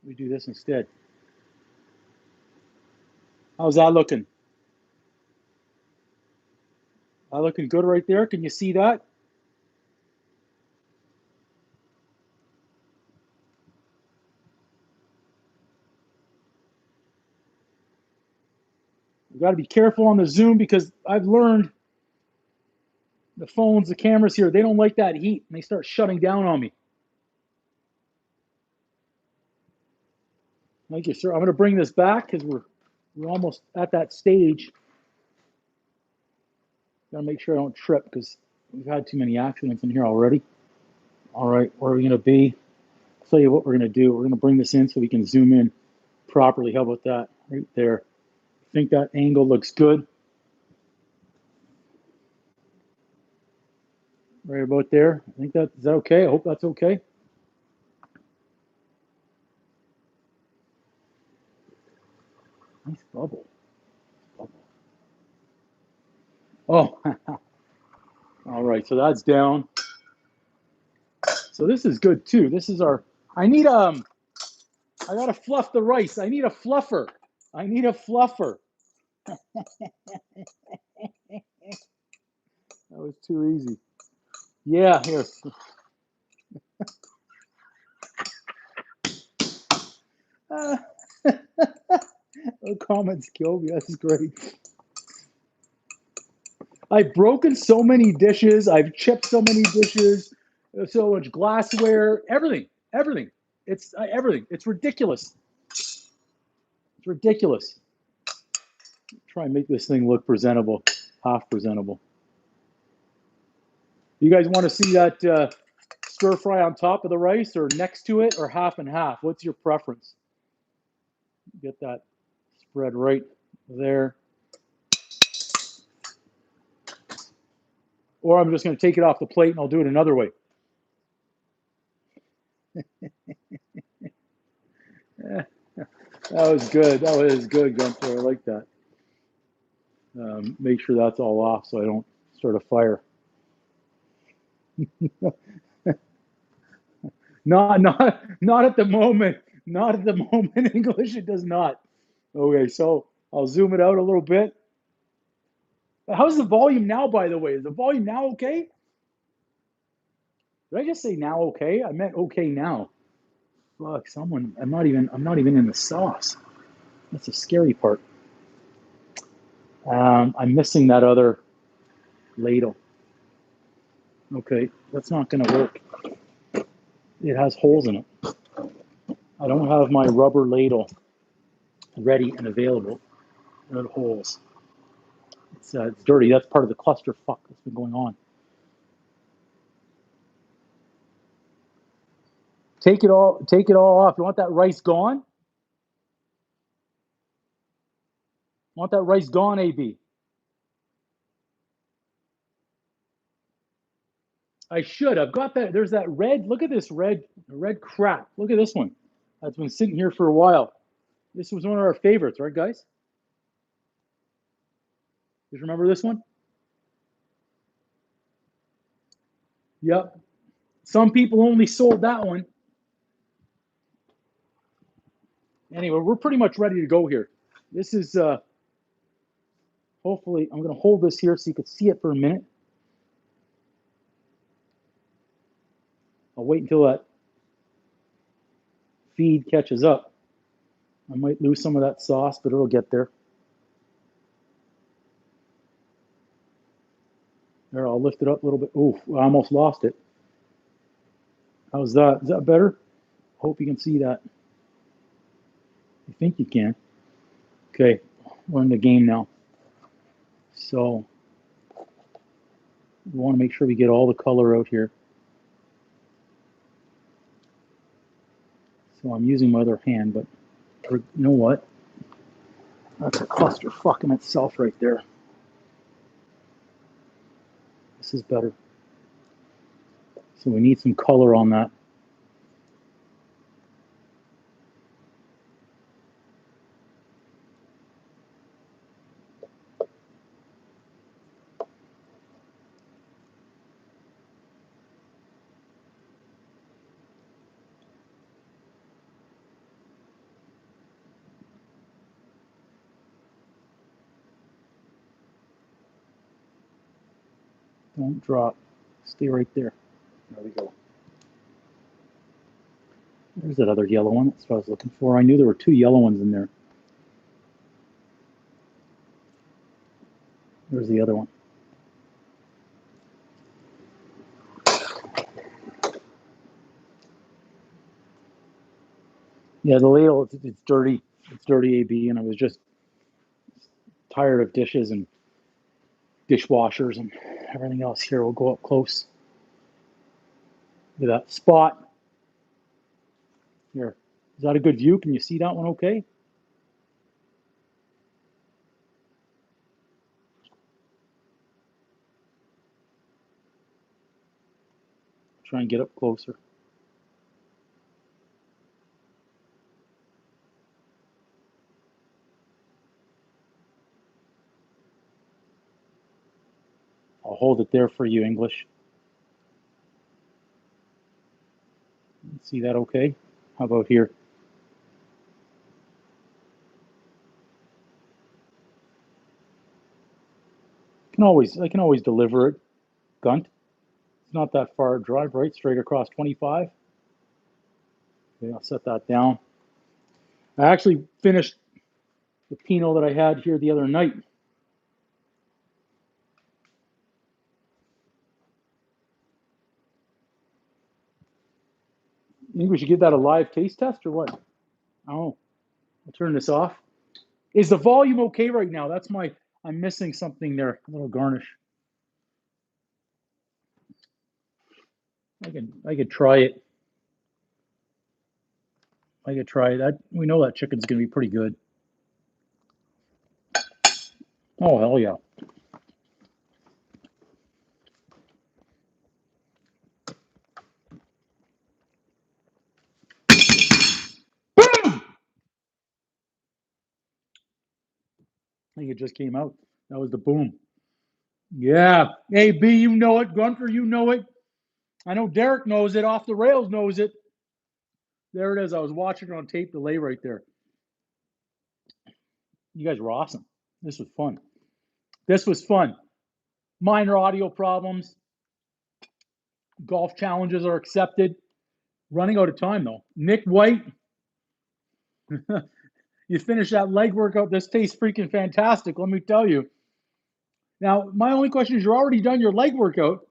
We do this instead. How's that looking? That looking good right there? Can you see that? You got to be careful on the zoom because I've learned the phones, the cameras here, they don't like that heat and they start shutting down on me. Thank you, sir. I'm going to bring this back because we're almost at that stage. Got to make sure I don't trip because we've had too many accidents in here already. All right, where are we going to be? I'll tell you what we're going to do. We're going to bring this in so we can zoom in properly. How about that? Right there. I think that angle looks good. Right about there. I think is that okay? I hope that's okay. Nice bubble. Oh, all right. So that's down. So this is good too. This is our. I gotta fluff the rice. I need a fluffer. I need a fluffer. That was too easy. Yeah. Here. No comments killed me. That's great. I've broken so many dishes. I've chipped so many dishes. So much glassware. Everything. It's everything. It's ridiculous. It's ridiculous. Try and make this thing look presentable, half presentable. You guys want to see that stir fry on top of the rice or next to it or half and half? What's your preference? Get that spread right there. Or I'm just going to take it off the plate and I'll do it another way. That was good. That was good, Gunther. I like that. Make sure that's all off so I don't start a fire. Not at the moment. Not at the moment. English, it does not. Okay, so I'll zoom it out a little bit. How's the volume now, by the way? Is the volume now okay? Did I just say now okay? I meant okay now. Fuck, someone. I'm not even in the sauce. That's the scary part. I'm missing that other ladle. Okay, that's not going to work. It has holes in it. I don't have my rubber ladle ready and available. There are holes. It's dirty. That's part of the clusterfuck that's been going on. Take it all off. You want that rice gone? Want that rice gone, AB? I should. I've got that. There's that red. Look at this red crap. Look at this one. That's been sitting here for a while. This was one of our favorites, right, guys? You remember this one? Yep. Some people only sold that one. Anyway, we're pretty much ready to go here. This is, hopefully, I'm going to hold this here so you can see it for a minute. I'll wait until that feed catches up. I might lose some of that sauce, but it'll get there. There, I'll lift it up a little bit. Oh, I almost lost it. How's that? Is that better? Hope you can see that. I think you can. Okay, we're in the game now. So We want to make sure we get all the color out here. So I'm using my other hand, but you know what? That's a clusterfuck in itself right there. This is better. So we need some color on that. Don't drop. Stay right there. There we go. There's that other yellow one. That's what I was looking for. I knew there were two yellow ones in there. There's the other one. Yeah, the ladle, it's dirty. It's dirty, AB, and I was just tired of dishes and dishwashers and everything else. Here, we'll go up close. Look at that spot. Here. Is that a good view? Can you see that one okay? Try and get up closer. I'll hold it there for you, English. See that okay? How about here? I can always deliver it. Gunt. It's not that far drive, right? Straight across 25. Okay, I'll set that down. I actually finished the Pinot that I had here the other night. You think we should give that a live taste test or what? Oh, I'll turn this off. Is the volume okay right now? That's my, I'm missing something there. A little garnish. I could try it. I could try that. We know that chicken's gonna be pretty good. Oh hell yeah. Boom! I think it just came out. That was the boom. Yeah. Hey B, you know it. Gunter, you know it. I know Derek knows it. Off the Rails knows it. There it is. I was watching it on tape delay right there. You guys were awesome. This was fun. This was fun. Minor audio problems. Golf challenges are accepted. Running out of time though. Nick White, you finish that leg workout. This tastes freaking fantastic. Let me tell you. Now, my only question is, you're already done your leg workout.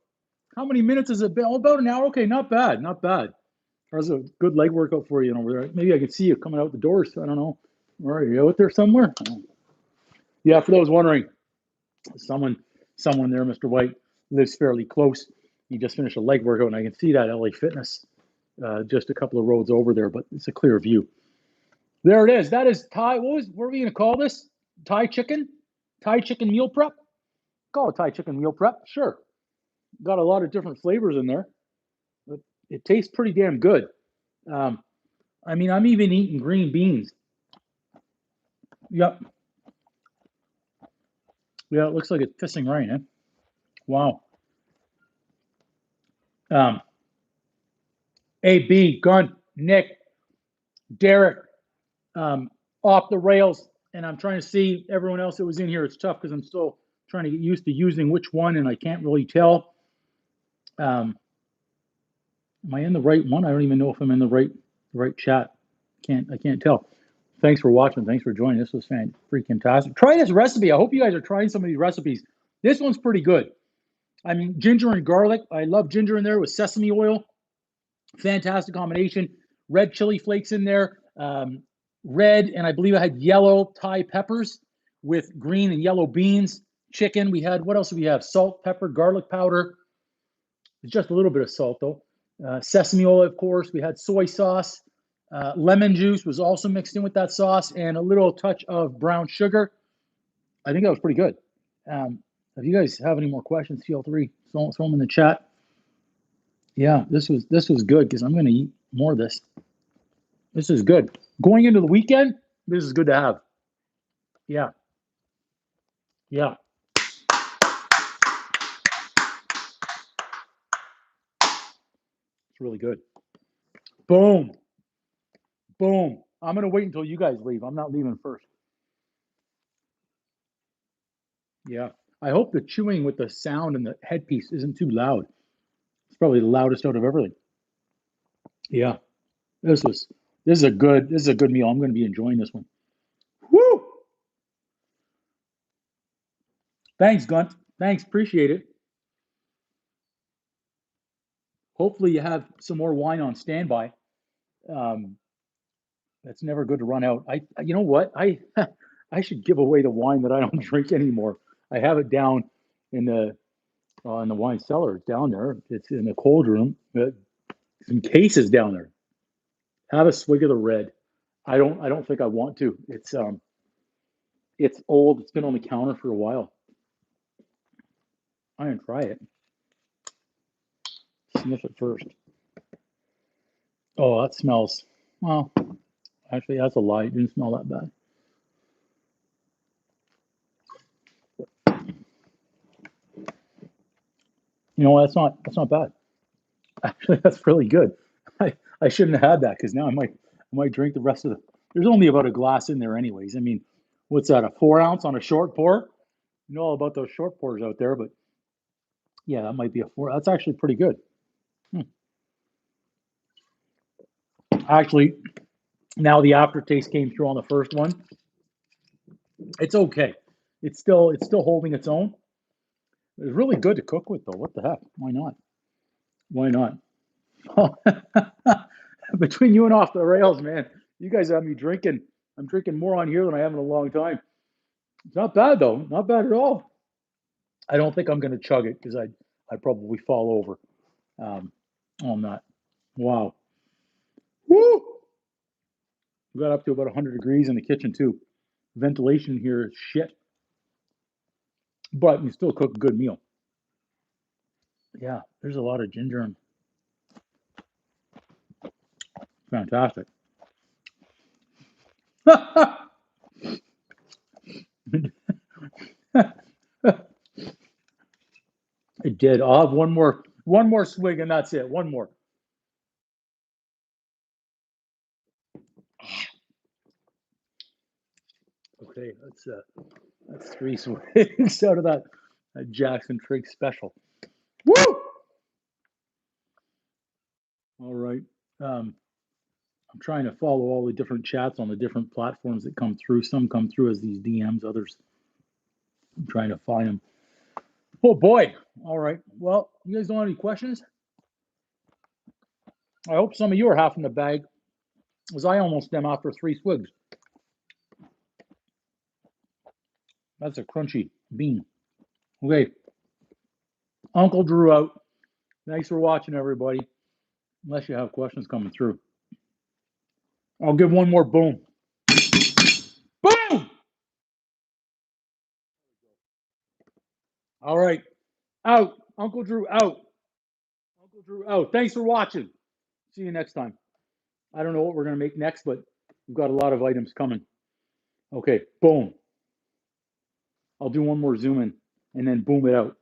How many minutes has it been? Oh, about an hour. Okay, not bad, not bad. That's a good leg workout for you over there. Maybe I could see you coming out the doors. I don't know. Are you out there somewhere? Yeah, for those wondering, someone there, Mr. White, lives fairly close. He just finished a leg workout, and I can see that LA Fitness just a couple of roads over there, but it's a clear view. There it is. That is Thai. What are we going to call this? Thai chicken? Thai chicken meal prep? Call it Thai chicken meal prep. Sure. Got a lot of different flavors in there. But it tastes pretty damn good. I mean, I'm even eating green beans. Yep. Yeah, it looks like it's pissing rain, eh? Wow. AB, Gun, Nick, Derek, off the rails, and I'm trying to see everyone else that was in here. It's tough because I'm still trying to get used to using which one, and I can't really tell. Am I in the right one? I don't even know if I'm in the right chat. I can't tell. Thanks for watching. Thanks for joining. This was freaking fantastic. Try this recipe. I hope you guys are trying some of these recipes. This one's pretty good. I mean, ginger and garlic. I love ginger in there with sesame oil. Fantastic combination. Red chili flakes in there. Red, and I believe I had yellow Thai peppers with green and yellow beans. chicken. We had, what else do we have? Salt, pepper, garlic powder. Just a little bit of salt though. Sesame oil, of course. We had soy sauce. Lemon juice was also mixed in with that sauce, and a little touch of brown sugar. I think that was pretty good. If you guys have any more questions, feel free, throw them in the chat. Yeah, this was good because I'm going to eat more of this. This is good. Going into the weekend, this is good to have. Yeah. Yeah. It's really good. Boom. Boom. I'm going to wait until you guys leave. I'm not leaving first. Yeah. I hope the chewing with the sound and the headpiece isn't too loud. It's probably the loudest out of everything. Yeah. This is a good meal. I'm going to be enjoying this one. Woo! Thanks, Gunt. Thanks. Appreciate it. Hopefully you have some more wine on standby. That's never good to run out. You know what? I should give away the wine that I don't drink anymore. I have it down in the wine cellar. It's down there. It's in the cold room. Some cases down there. Have a swig of the red. I don't think I want to. It's old. It's been on the counter for a while. I'm gonna try it. Sniff it first. Oh, that smells. Well, actually, that's a lie. It didn't smell that bad. You know, that's not bad. Actually, that's really good. I shouldn't have had that because now I might drink the rest of the. There's only about a glass in there, anyways. I mean, what's that? A 4 ounce on a short pour? You know all about those short pours out there, but yeah, that might be a 4. That's actually pretty good. Actually, now the aftertaste came through on the first one. It's okay. It's still holding its own. It's really good to cook with, though. What the heck? Why not? Why not? Between you and Off the Rails, man, you guys have me drinking. I'm drinking more on here than I have in a long time. It's not bad though. Not bad at all. I don't think I'm going to chug it because I'd probably fall over. On that. Wow. Woo! We got up to about 100 degrees in the kitchen too. Ventilation here is shit, but you still cook a good meal. Yeah, there's a lot of ginger and fantastic. It did. I'll have one more swig and that's it. One more. Okay, that's 3 swigs out of that Jackson Trigg special. Woo! All right. I'm trying to follow all the different chats on the different platforms that come through. Some come through as these DMs, others I'm trying to find them. Oh boy. All right. Well, you guys don't have any questions? I hope some of you are half in the bag, as I almost am after 3 swigs. That's a crunchy bean. Okay. Uncle Drew out. Thanks for watching, everybody. Unless you have questions coming through. I'll give one more boom. Boom! All right. Out. Uncle Drew out. Uncle Drew out. Thanks for watching. See you next time. I don't know what we're going to make next, but we've got a lot of items coming. Okay. Boom. I'll do one more zoom in and then boom it out.